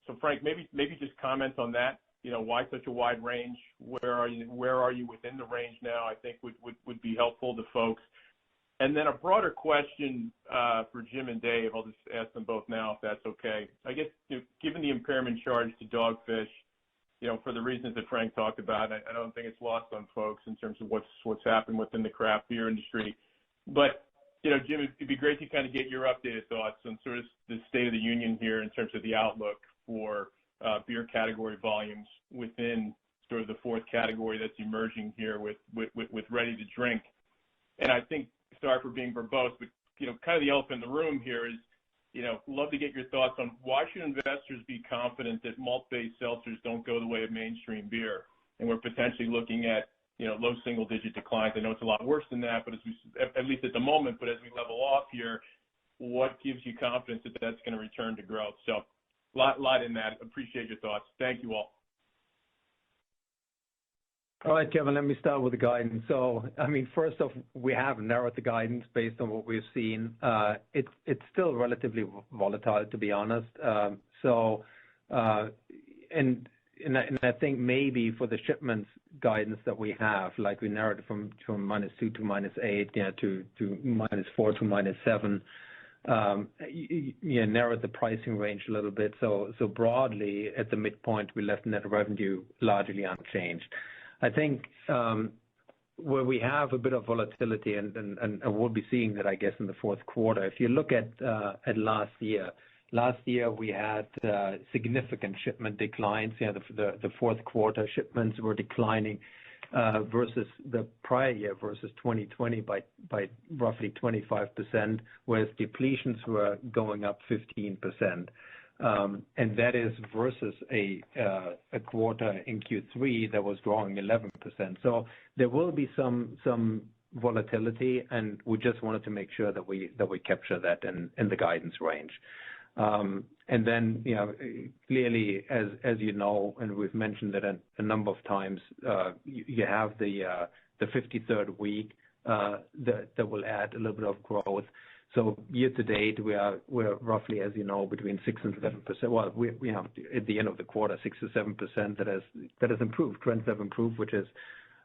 So, Frank, maybe just comment on that. Why such a wide range? Where are you within the range now? I think would be helpful to folks. And then a broader question for Jim and Dave. I'll just ask them both now, if that's okay. I guess, given the impairment charge to Dogfish, for the reasons that Frank talked about, I don't think it's lost on folks in terms of what's happened within the craft beer industry. But Jim, it'd be great to kind of get your updated thoughts on sort of the state of the union here in terms of the outlook for beer category volumes within sort of the fourth category that's emerging here with ready to drink. And I think, sorry for being verbose, but kind of the elephant in the room here is, love to get your thoughts on why should investors be confident that malt-based seltzers don't go the way of mainstream beer, and we're potentially looking at low single-digit declines. I know it's a lot worse than that, but at least at the moment, but as we level off here, what gives you confidence that that's going to return to growth? So lot in that. Appreciate your thoughts. Thank you all. All right, Kevin, let me start with the guidance. So, first off, we have narrowed the guidance based on what we've seen. It's still relatively volatile, to be honest. And I think maybe for the shipments guidance that we have, like we narrowed it from -2 to -8, to -4 to -7. Narrowed the pricing range a little bit. So broadly, at the midpoint, we left net revenue largely unchanged. I think where we have a bit of volatility, and we'll be seeing that, I guess, in the fourth quarter. If you look at last year, we had significant shipment declines. The fourth quarter shipments were declining versus the prior year, versus 2020 by roughly 25%, whereas depletions were going up 15%. And that is versus a quarter in Q3 that was growing 11%. So there will be some volatility, and we just wanted to make sure that we capture that in the guidance range. And then, clearly, as you know, and we've mentioned that a number of times, you have the 53rd week that will add a little bit of growth. So year to date, we're roughly, as you know, between 6 and 7%. Well, we have at the end of the quarter 6 to 7% that has improved. Trends have improved, which is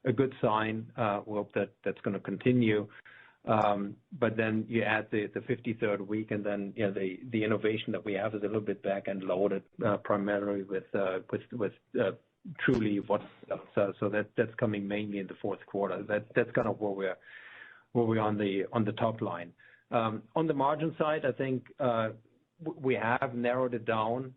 a good sign. We hope that's going to continue. But then you add the 53rd week, and then the innovation that we have is a little bit back and loaded, primarily with Truly Vodka. So that's coming mainly in the fourth quarter. That's kind of where we're on the top line. On the margin side, I think we have narrowed it down.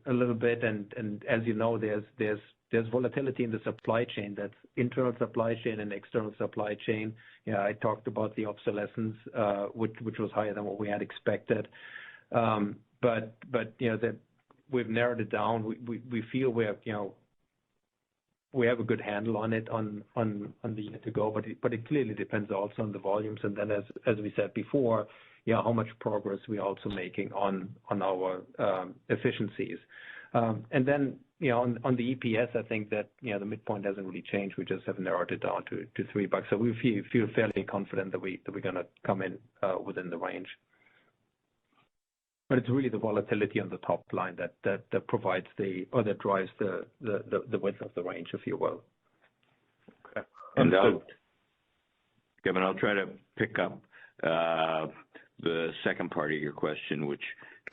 a little bit, and as you know, there's volatility in the supply chain. That's internal supply chain and external supply chain. I talked about the obsolescence, which was higher than what we had expected. But that we've narrowed it down. We feel we have a good handle on it on the year to go, but it clearly depends also on the volumes. And then as we said before, how much progress we're also making on our efficiencies. And then, on the EPS, I think that, the midpoint hasn't really changed. We just have narrowed it down to $3. So we feel fairly confident that we're going to come in within the range. But it's really the volatility on the top line that provides that drives the width of the range, if you will. Okay. And Kevin, I'll try to pick up the second part of your question, which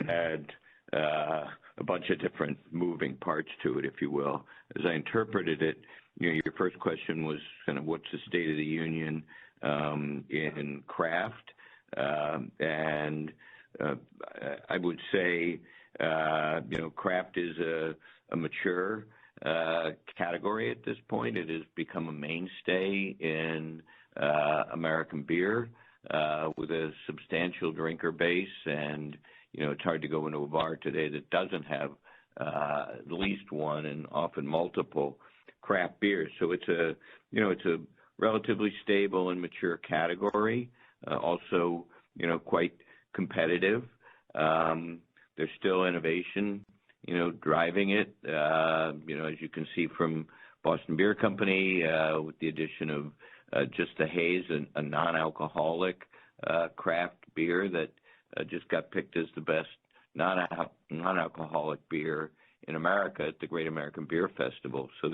had a bunch of different moving parts to it, if you will. As I interpreted it, your first question was kind of what's the state of the union in craft, and I would say, craft is a mature category at this point. It has become a mainstay in American beer with a substantial drinker base, and it's hard to go into a bar today that doesn't have at least one and often multiple craft beers. So it's a relatively stable and mature category. Also, quite competitive. There's still innovation, driving it. As you can see from Boston Beer Company, with the addition of Just the Haze, a non-alcoholic craft beer that just got picked as the best non-alcoholic beer in America at the Great American Beer Festival. So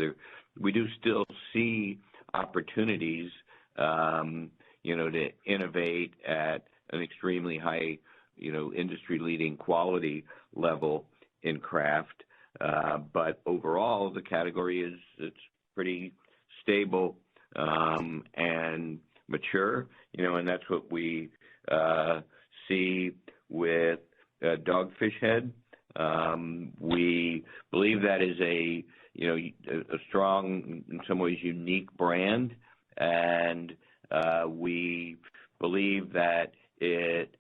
we do still see opportunities, to innovate at an extremely high, industry-leading quality level in craft. But overall, the category it's pretty stable and mature, and that's what we see with Dogfish Head. We believe that is a strong, in some ways, unique brand, and we believe that it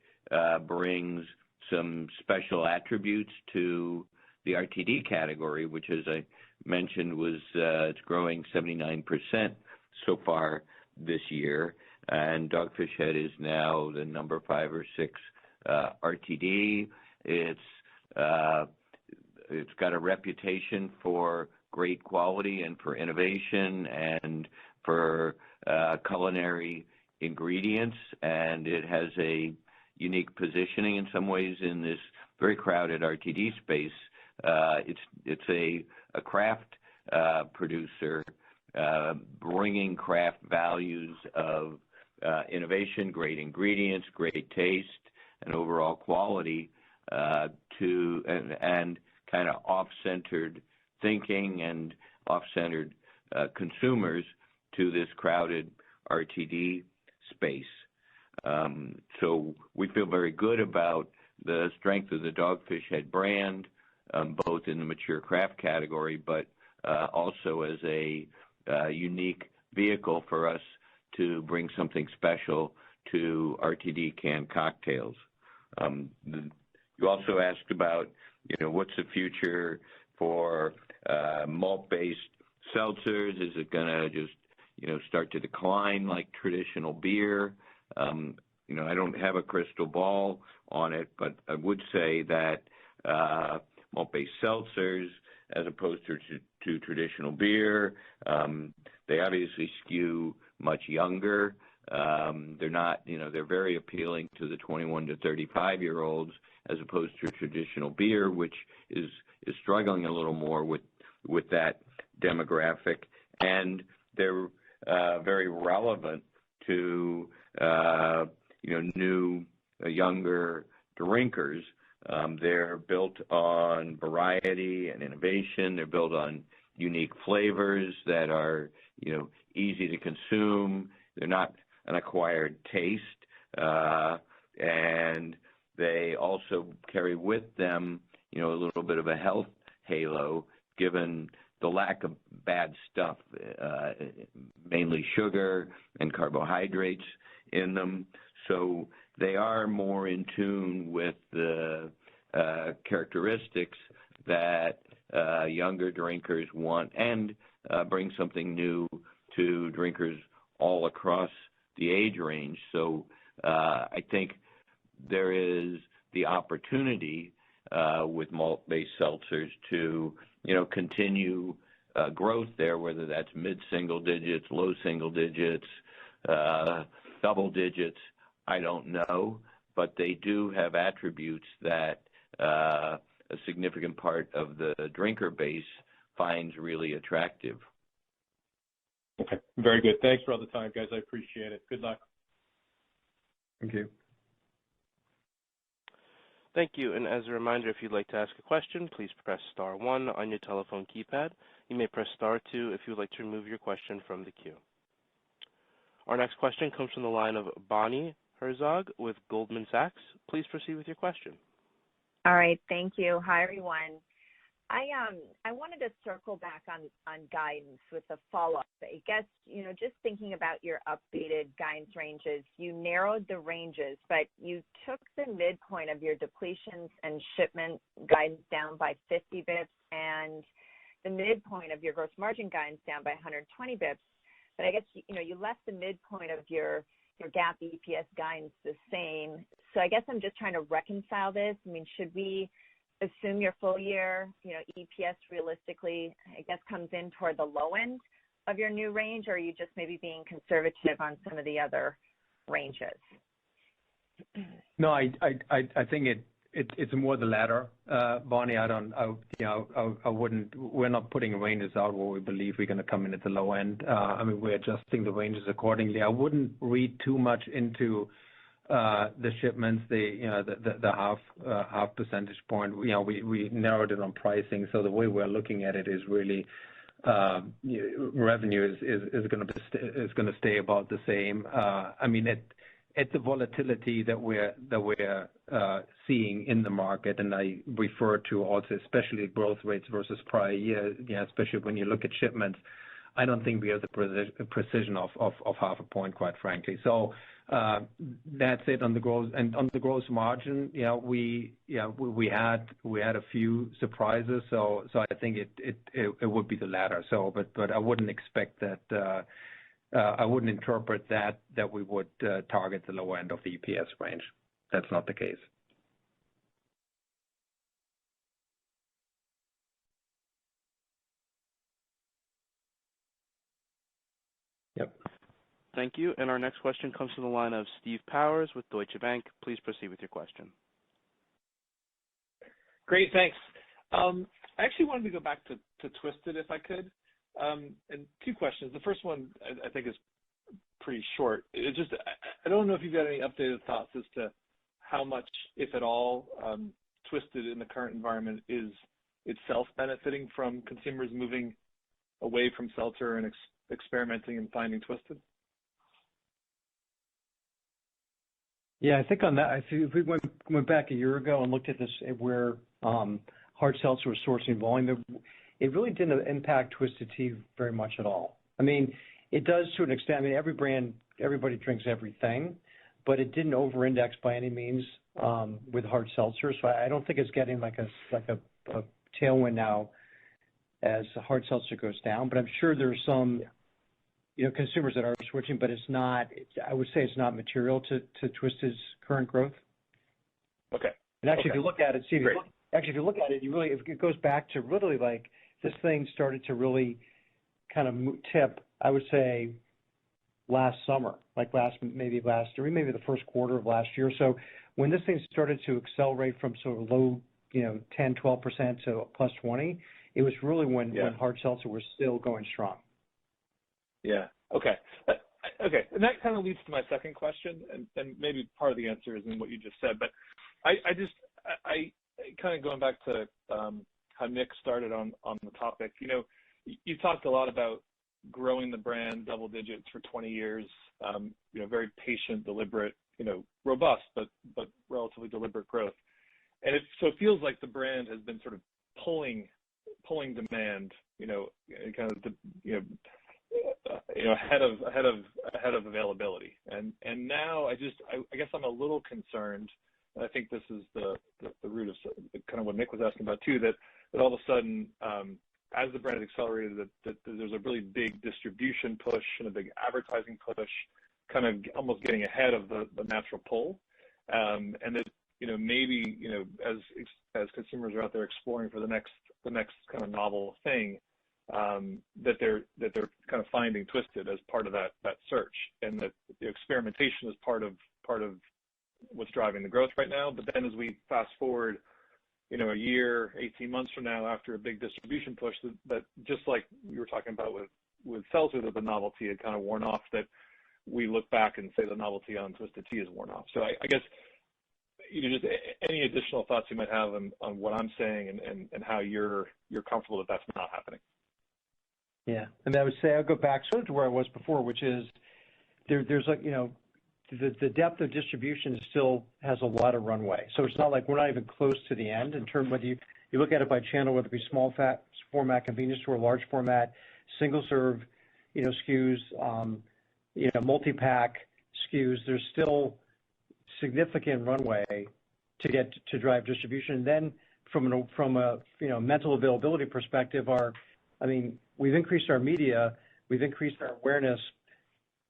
brings some special attributes to the RTD category, which, as I mentioned, it's growing 79% so far this year, and Dogfish Head is now the number 5 or 6 RTD. It's got a reputation for great quality and for innovation and for culinary ingredients, and it has a unique positioning in some ways in this very crowded RTD space. It's a craft producer bringing craft values of innovation, great ingredients, great taste, and overall quality to and kind of off-centered thinking and off-centered consumers to this crowded RTD space. So we feel very good about the strength of the Dogfish Head brand, both in the mature craft category, but also as a unique vehicle for us to bring something special to RTD canned cocktails. You also asked about, what's the future for malt-based seltzers? Is it going to just, start to decline like traditional beer? I don't have a crystal ball on it, but I would say that malt-based seltzers, as opposed to traditional beer, they obviously skew much younger. They're not, they're very appealing to the 21 to 35-year-olds, as opposed to traditional beer, which is struggling a little more with that demographic. And they're very relevant to new, younger drinkers. They're built on variety and innovation. They're built on unique flavors that are, easy to consume. They're not an acquired taste, and they also carry with them, a little bit of a health halo given the lack of bad stuff, mainly sugar and carbohydrates in them. So they are more in tune with the characteristics that younger drinkers want and bring something new to drinkers all across the age range. So I think there is the opportunity with malt-based seltzers to, continue growth there, whether that's mid-single digits, low single digits, double digits, I don't know. But they do have attributes that a significant part of the drinker base finds really attractive. Okay, very good. Thanks for all the time, guys. I appreciate it. Good luck. Thank you. Thank you. And as a reminder, if you'd like to ask a question, please press star 1 on your telephone keypad. You may press star 2 if you would like to remove your question from the queue. Our next question comes from the line of Bonnie Herzog with Goldman Sachs. Please proceed with your question. All right. Thank you. Hi, everyone. I wanted to circle back on guidance with a follow-up. I guess, just thinking about your updated guidance ranges, you narrowed the ranges, but you took the midpoint of your depletions and shipment guidance down by 50 bips and the midpoint of your gross margin guidance down by 120 bips. But I guess, you left the midpoint of your GAAP EPS guidance the same. So I guess I'm just trying to reconcile this. I mean, should we assume your full year, EPS realistically, I guess, comes in toward the low end of your new range, or are you just maybe being conservative on some of the other ranges? No, I think it's more the latter, Bonnie. We're not putting ranges out where we believe we're going to come in at the low end. We're adjusting the ranges accordingly. I wouldn't read too much into the shipments, the half percentage point. We narrowed it on pricing. So the way we're looking at it is really revenue is going to stay about the same. At the volatility that we're seeing in the market, and I refer to also especially growth rates versus prior year, especially when you look at shipments, I don't think we have the precision of half a point, quite frankly. So that's it on the growth. And on the gross margin, we had a few surprises. So I think it would be the latter. So, but I wouldn't expect that. I wouldn't interpret that we would target the lower end of the EPS range. That's not the case. Yep. Thank you. And our next question comes from the line of Steve Powers with Deutsche Bank. Please proceed with your question. Great, thanks. I actually wanted to go back to Twisted, if I could. And two questions. The first one I think is pretty short. It's just I don't know if you've got any updated thoughts as to how much, if at all, Twisted in the current environment is itself benefiting from consumers moving away from seltzer and experimenting and finding Twisted. Yeah, I think on that, if we went back a year ago and looked at this, where hard seltzer was sourcing volume, it really didn't impact Twisted Tea very much at all. It does to an extent. Every brand, everybody drinks everything, but it didn't over-index by any means with hard seltzer. So I don't think it's getting like a tailwind now as hard seltzer goes down. But I'm sure there's some consumers that are switching, but it's not. I would say it's not material to Twisted's current growth. Okay. And actually, if you look at it, Steve, it goes back to really like this thing started to really kind of tip, I would say, last summer, maybe the first quarter of last year. So when this thing started to accelerate from sort of low, 10, 12% to plus 20, it was really when hard seltzer was still going strong. Yeah. Okay. Okay. And that kind of leads to my second question, and maybe part of the answer is in what you just said, but I kind of going back to how Nick started on the topic. You talked a lot about growing the brand double digits for 20 years. Very patient, deliberate, robust, but relatively deliberate growth. So it feels like the brand has been sort of pulling demand, kind of ahead of availability. And now I guess I'm a little concerned, and I think this is the root of kind of what Nick was asking about too, that all of a sudden, as the brand has accelerated, that there's a really big distribution push and a big advertising push, kind of almost getting ahead of the natural pull, and that maybe as consumers are out there exploring for the next kind of novel thing, that they're kind of finding Twisted as part of that search, and that the experimentation is part of what's driving the growth right now. But then as we fast forward, a year, 18 months from now, after a big distribution push, that just like we were talking about with seltzer, that the novelty had kind of worn off, that we look back and say the novelty on Twisted Tea is worn off. So I guess just any additional thoughts you might have on what I'm saying and how you're comfortable that that's not happening. Yeah, and I would say I'll go back sort of to where I was before, which is there's like, the depth of distribution still has a lot of runway. So it's not like we're not even close to the end in terms of whether you look at it by channel, whether it be small format convenience store, large format, single serve, SKUs, multi-pack SKUs. There's still significant runway to drive distribution. And then from a mental availability perspective, we've increased our media, we've increased our awareness,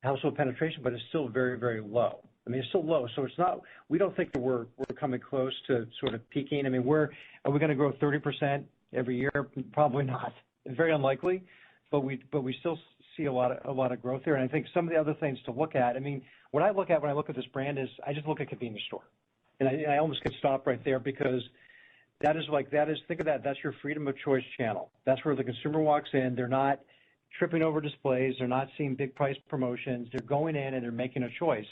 household penetration, but it's still very, very low. It's still low. So it's not, we don't think that we're coming close to sort of peaking. Are we going to grow 30% every year? Probably not. Very unlikely, but we still see a lot of growth there. And I think some of the other things to look at, what I look at when I look at this brand is I just look at convenience store. And I almost could stop right there, because think of that, that's your freedom of choice channel. That's where the consumer walks in. They're not tripping over displays. They're not seeing big price promotions. They're going in and they're making a choice.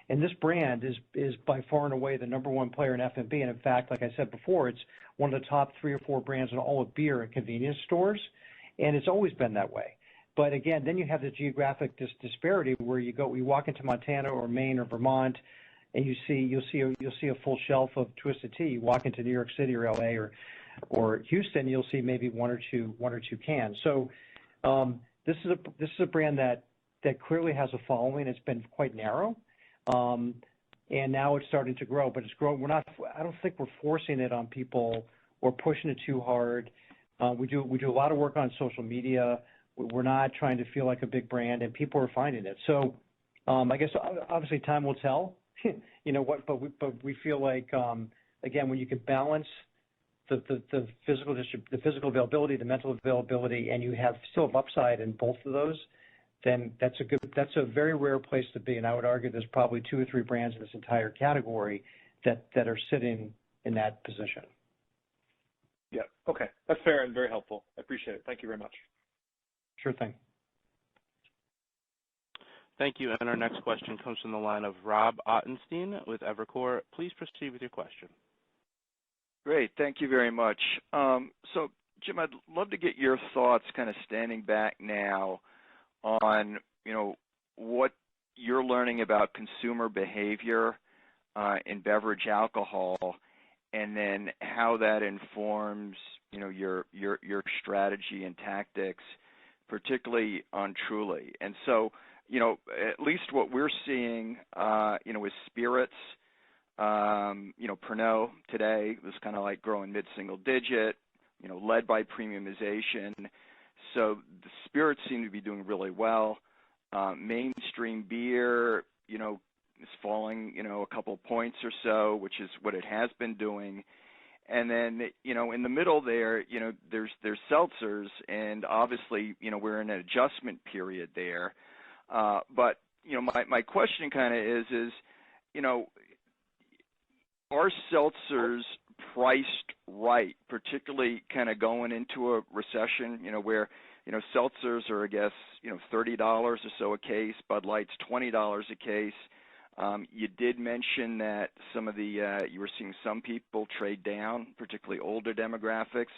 And this brand is by far and away the number one player in F&B. And in fact, like I said before, it's one of the top 3 or 4 brands in all of beer in convenience stores. And it's always been that way. But again, then you have the geographic disparity where you walk into Montana or Maine or Vermont, and you'll see a full shelf of Twisted Tea. You walk into New York City or LA or Houston, you'll see maybe one or two cans. So this is a brand that clearly has a following. It's been quite narrow, and now it's starting to grow. But it's growing. I don't think we're forcing it on people or pushing it too hard. We do a lot of work on social media. We're not trying to feel like a big brand, and people are finding it. So I guess obviously time will tell. But we feel like again, when you can balance the physical availability, the mental availability, and you still have upside in both of those, then that's a very rare place to be. And I would argue there's probably 2 or 3 brands in this entire category that are sitting in that position. Yeah. Okay. That's fair and very helpful. I appreciate it. Thank you very much. Sure thing. Thank you. And our next question comes from the line of Rob Ottenstein with Evercore. Please proceed with your question. Great. Thank you very much. So, Jim, I'd love to get your thoughts kind of standing back now on, what you're learning about consumer behavior in beverage alcohol, and then how that informs, your strategy and tactics, particularly on Truly. And so, at least what we're seeing, with spirits, Pernod today was kind of like growing mid-single digit, led by premiumization. So the spirits seem to be doing really well. Mainstream beer, is falling, a couple points or so, which is what it has been doing. And then, in the middle there, there's seltzers, and obviously, we're in an adjustment period there. But, my question kind of is, are seltzers priced right, particularly kind of going into a recession, where, seltzers are, I guess, $30 or so a case, Bud Light's $20 a case. You did mention that some of the you were seeing some people trade down, particularly older demographics.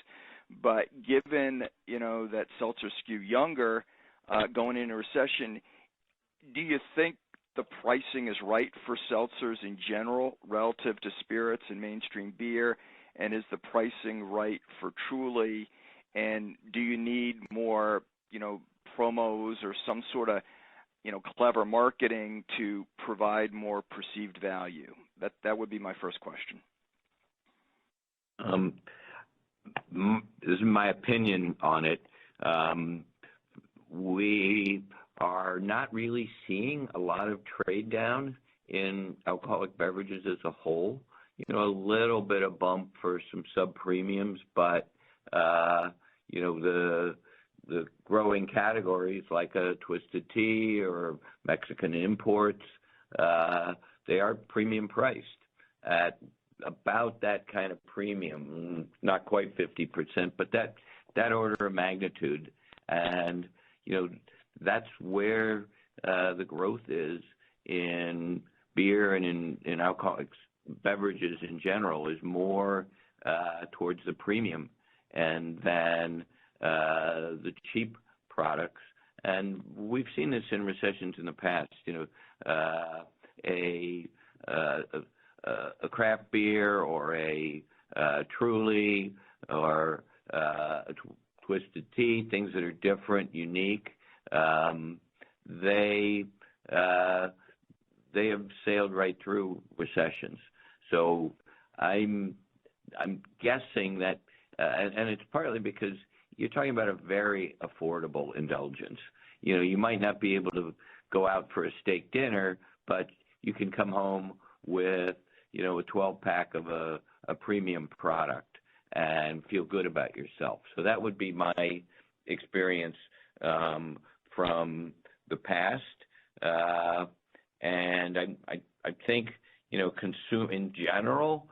But given, that seltzers skew younger, going into recession, do you think the pricing is right for seltzers in general relative to spirits and mainstream beer? And is the pricing right for Truly? And do you need more, promos or some sort of, clever marketing to provide more perceived value? That would be my first question. This is my opinion on it. We are not really seeing a lot of trade down in alcoholic beverages as a whole. A little bit of bump for some sub-premiums, but, the growing categories like a Twisted Tea or Mexican imports, they are premium priced at about that kind of premium, not quite 50%, but that order of magnitude. And, that's where the growth is in beer and in alcoholic beverages in general, is more towards the premium and than the cheap products. And we've seen this in recessions in the past. A craft beer or a Truly or a Twisted Tea, things that are different, unique, they have sailed right through recessions. So I'm guessing that, and it's partly because you're talking about a very affordable indulgence. You might not be able to go out for a steak dinner, but you can come home with, a 12-pack of a premium product and feel good about yourself. So that would be my experience from the past. And I think, consume in general,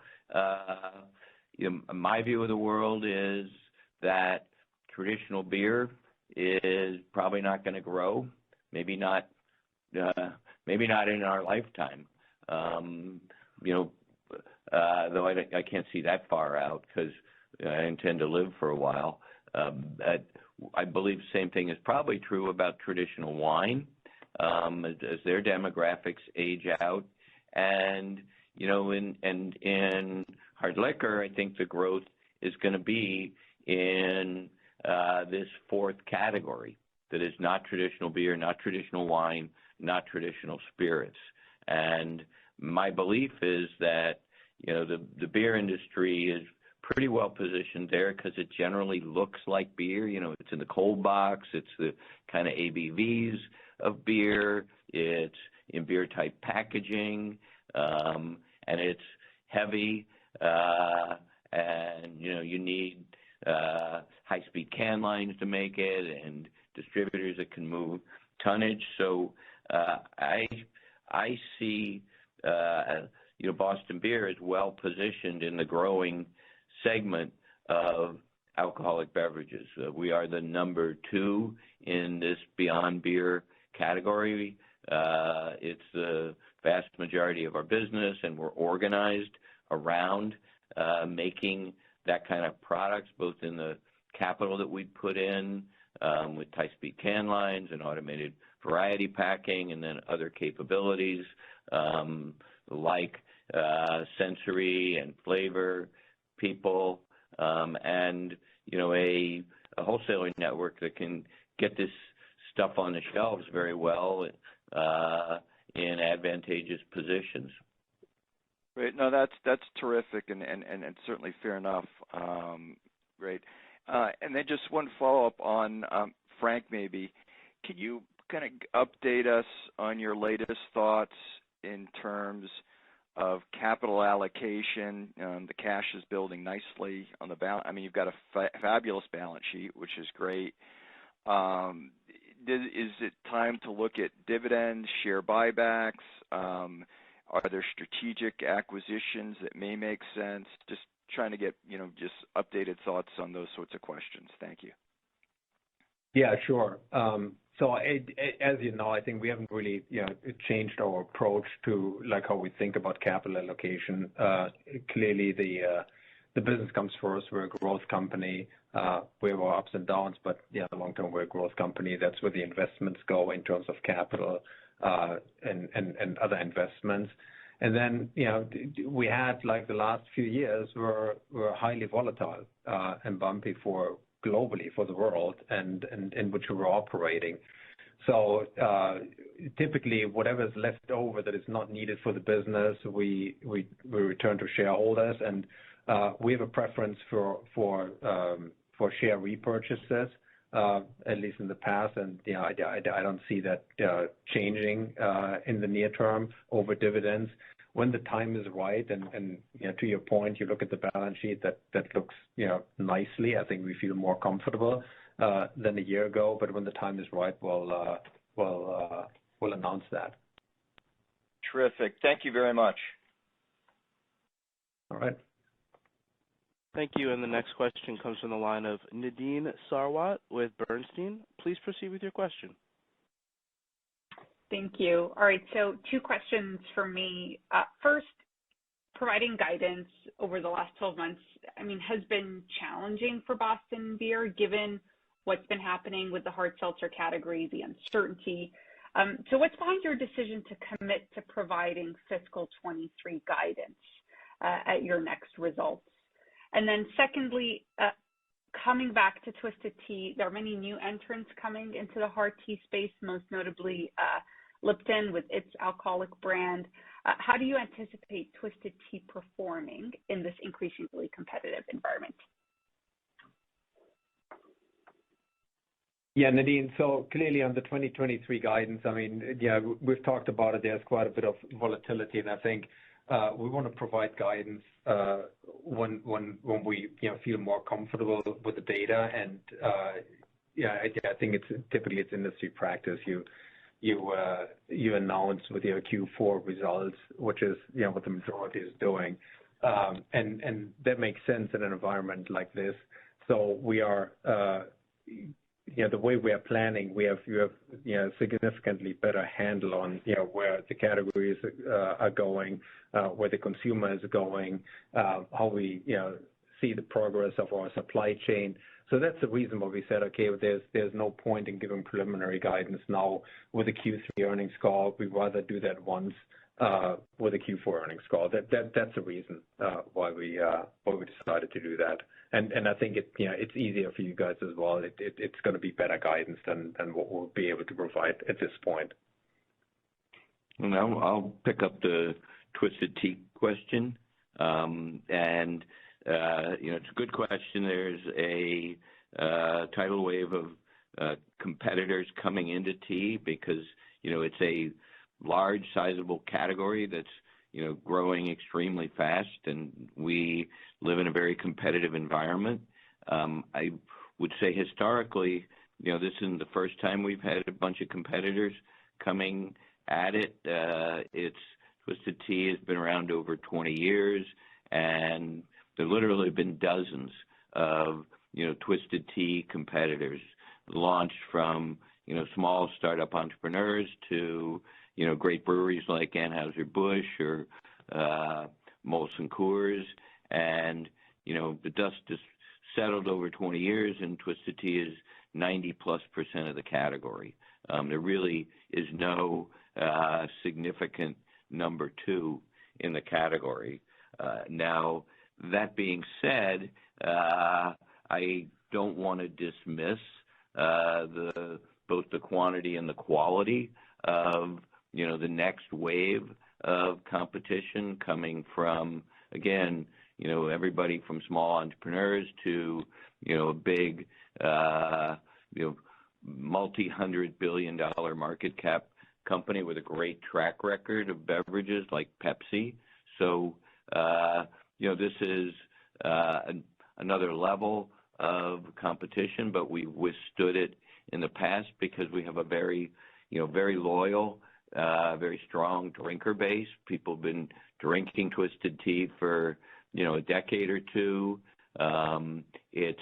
my view of the world is that traditional beer is probably not going to grow. Maybe not in our lifetime. Though I can't see that far out because I intend to live for a while. I believe the same thing is probably true about traditional wine as their demographics age out. And, in hard liquor, I think the growth is going to be in this fourth category that is not traditional beer, not traditional wine, not traditional spirits. And my belief is that, the beer industry is pretty well positioned there because it generally looks like beer. It's in the cold box. It's the kind of ABVs of beer. It's in beer type packaging, and it's heavy. And, you need high-speed can lines to make it and distributors that can move tonnage. So I see Boston Beer is well positioned in the growing segment of alcoholic beverages. We are the number 2 in this beyond beer category. It's the vast majority of our business, and we're organized around making that kind of products, both in the capital that we put in with high-speed can lines and automated variety packing, and then other capabilities like sensory and flavor people, and a wholesaling network that can get this stuff on the shelves very well in advantageous positions. Great. No, that's terrific and certainly fair enough. Great. And then just one follow-up on Frank, maybe. Can you kind of update us on your latest thoughts in terms of capital allocation? The cash is building nicely on the balance. I mean, you've got a fabulous balance sheet, which is great. Is it time to look at dividends, share buybacks? Are there strategic acquisitions that may make sense? Just trying to get, just updated thoughts on those sorts of questions. Thank you. Yeah, sure. So as you know, I think we haven't really, changed our approach to like how we think about capital allocation. Clearly, the business comes first. We're a growth company. We have our ups and downs, but long term we're a growth company. That's where the investments go in terms of capital. and other investments. And then, we had, like, the last few years were highly volatile and bumpy globally for the world and in which we were operating. So typically, whatever's left over that is not needed for the business, we return to shareholders, and we have a preference for share repurchases, at least in the past, and I don't see that changing in the near term over dividends. When the time is right, and to your point, you look at the balance sheet that looks nicely. I think we feel more comfortable than a year ago. But when the time is right, we'll announce that. Terrific. Thank you very much. All right. Thank you. And the next question comes from the line of Nadine Sarwat with Bernstein. Please proceed with your question. Thank you. All right, so 2 questions for me. First, providing guidance over the last 12 months, has been challenging for Boston Beer, given what's been happening with the hard seltzer category, the uncertainty. So what's behind your decision to commit to providing fiscal 23 guidance at your next results? And then secondly, coming back to Twisted Tea, there are many new entrants coming into the hard tea space, most notably Lipton with its alcoholic brand. How do you anticipate Twisted Tea performing in this increasingly competitive environment? Yeah, Nadine, so clearly on the 2023 guidance, we've talked about it. There's quite a bit of volatility, and I think we want to provide guidance when we feel more comfortable with the data. And I think it's industry practice. You announce with your Q4 results, which is what the majority is doing, and that makes sense in an environment like this. So we are. The way we are planning, you have significantly better handle on where the categories are going, where the consumer is going, how we see the progress of our supply chain. So that's the reason why we said, okay, there's no point in giving preliminary guidance now with the Q3 earnings call. We'd rather do that once with the Q4 earnings call. That's the reason why we decided to do that. And I think it's easier for you guys as well. It's going to be better guidance than what we'll be able to provide at this point. And I'll pick up the Twisted Tea question. It's a good question. There's a tidal wave of competitors coming into tea because, it's a large, sizable category that's growing extremely fast, and we live in a very competitive environment. I would say historically, this isn't the first time we've had a bunch of competitors coming at it. Twisted Tea has been around over 20 years, and there literally have been dozens of, Twisted Tea competitors launched from, small startup entrepreneurs to, great breweries like Anheuser-Busch or Molson Coors. And, the dust has settled over 20 years, and Twisted Tea is 90+% of the category. There really is no significant number 2 in the category. Now, that being said, I don't want to dismiss both the quantity and the quality of the next wave of competition coming from, again, everybody from small entrepreneurs to a big multi-$100 billion market cap company with a great track record of beverages like Pepsi. So this is another level of competition, but we withstood it in the past because we have a very loyal, very strong drinker base. People have been drinking Twisted Tea for, a decade or two. It's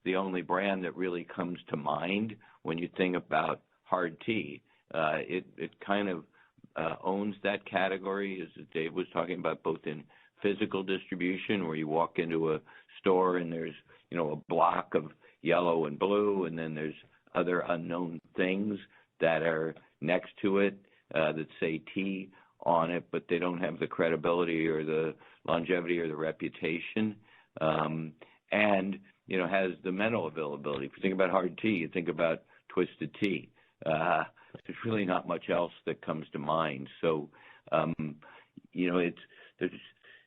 the only brand that really comes to mind when you think about hard tea. It kind of owns that category, as Dave was talking about, both in physical distribution, where you walk into a store and there's, a block of yellow and blue, and then there's other unknown things that are next to it. that say tea on it, but they don't have the credibility or the longevity or the reputation. And, has the mental availability. If you think about hard tea, you think about Twisted Tea. There's really not much else that comes to mind. So,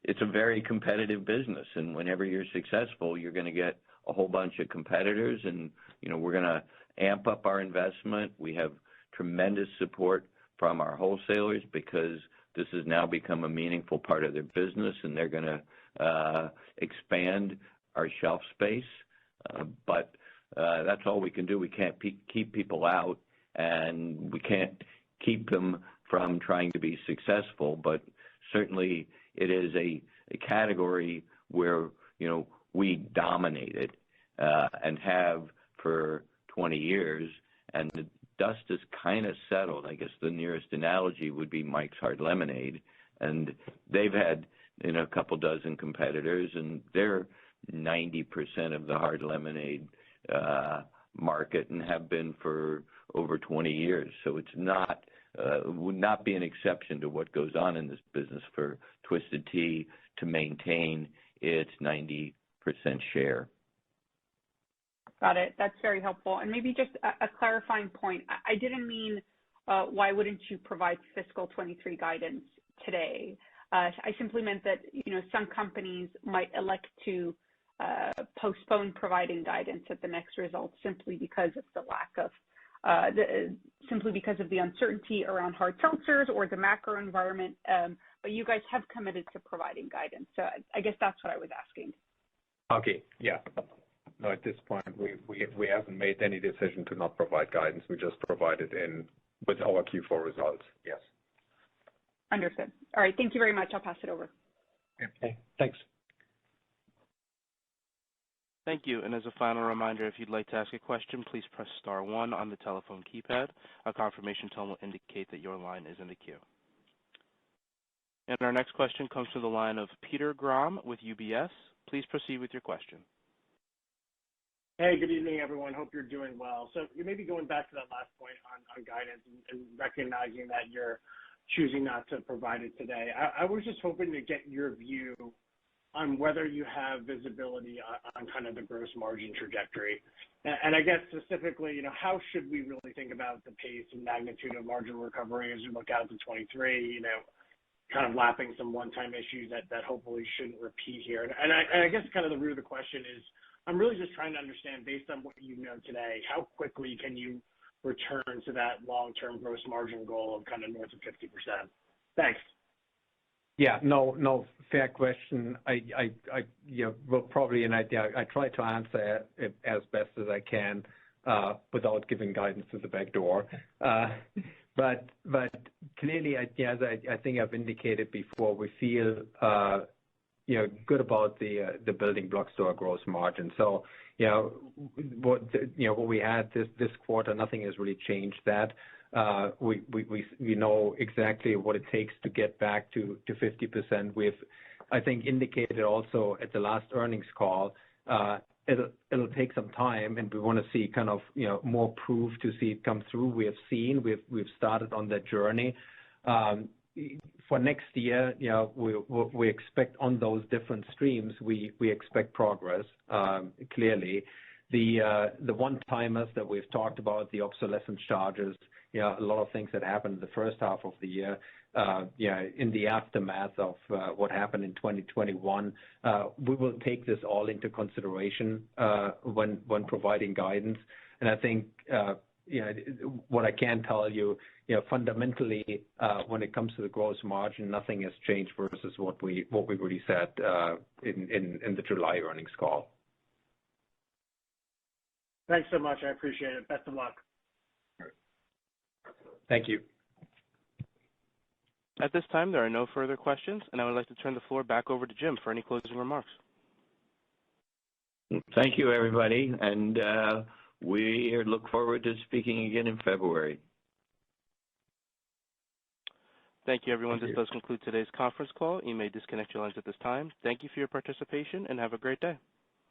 it's a very competitive business, and whenever you're successful, you're going to get a whole bunch of competitors, and we're going to amp up our investment. We have tremendous support from our wholesalers because this has now become a meaningful part of their business, and they're going to expand our shelf space. But that's all we can do. We can't keep people out, and we can't keep them from trying to be successful, but certainly it is a category where, we dominate it and have for 20 years, and the dust is kind of settled. I guess the nearest analogy would be Mike's Hard Lemonade, and they've had a couple dozen competitors, and they're 90% of the hard lemonade market and have been for over 20 years. So it's not would not be an exception to what goes on in this business for Twisted Tea to maintain its 90% share. Got it. That's very helpful. And maybe just a clarifying point. I didn't mean why wouldn't you provide fiscal 23 guidance today? I simply meant that, some companies might elect to postpone providing guidance at the next results simply because of the lack of simply because of the uncertainty around hard seltzers or the macro environment. But you guys have committed to providing guidance. So I guess that's what I was asking. Okay. Yeah. No, at this point, we haven't made any decision to not provide guidance. We just provided in with our Q4 results. Yes. Understood. All right. Thank you very much. I'll pass it over. Okay. Thanks. Thank you. And as a final reminder, if you'd like to ask a question, please press star 1 on the telephone keypad. A confirmation tone will indicate that your line is in the queue. And our next question comes to the line of Peter Grom with UBS. Please proceed with your question. Hey, good evening, everyone. Hope you're doing well. So you may be going back to that last point on guidance and recognizing that you're choosing not to provide it today. I was just hoping to get your view on whether you have visibility on kind of the gross margin trajectory. And I guess specifically, how should we really think about the pace and magnitude of margin recovery as we look out to 23, kind of lapping some one-time issues that hopefully shouldn't repeat here. And I guess kind of the root of the question is, I'm really just trying to understand, based on what you know today, how quickly can you return to that long-term gross margin goal of kind of north of 50%? Thanks. Yeah, no, fair question. Well, probably, and I try to answer it as best as I can without giving guidance to the back door. But clearly, as I think I've indicated before, we feel good about the building blocks to our gross margin. So what we had this quarter, nothing has really changed that. We know exactly what it takes to get back to 50%. We've, I think, indicated also at the last earnings call, it'll take some time, and we want to see kind of more proof to see it come through. We've started on that journey. For next year, we expect on those different streams, we expect progress. Clearly, the one-timers that we've talked about, the obsolescence charges, a lot of things that happened in the first half of the year, in the aftermath of what happened in 2021, we will take this all into consideration when providing guidance. And I think what I can tell you, fundamentally, when it comes to the gross margin, nothing has changed versus what we really said in the July earnings call. Thanks so much. I appreciate it. Best of luck. Thank you. At this time, there are no further questions, and I would like to turn the floor back over to Jim for any closing remarks. Thank you, everybody, and we look forward to speaking again in February. Thank you, everyone. This does conclude today's conference call. You may disconnect your lines at this time. Thank you for your participation, and have a great day.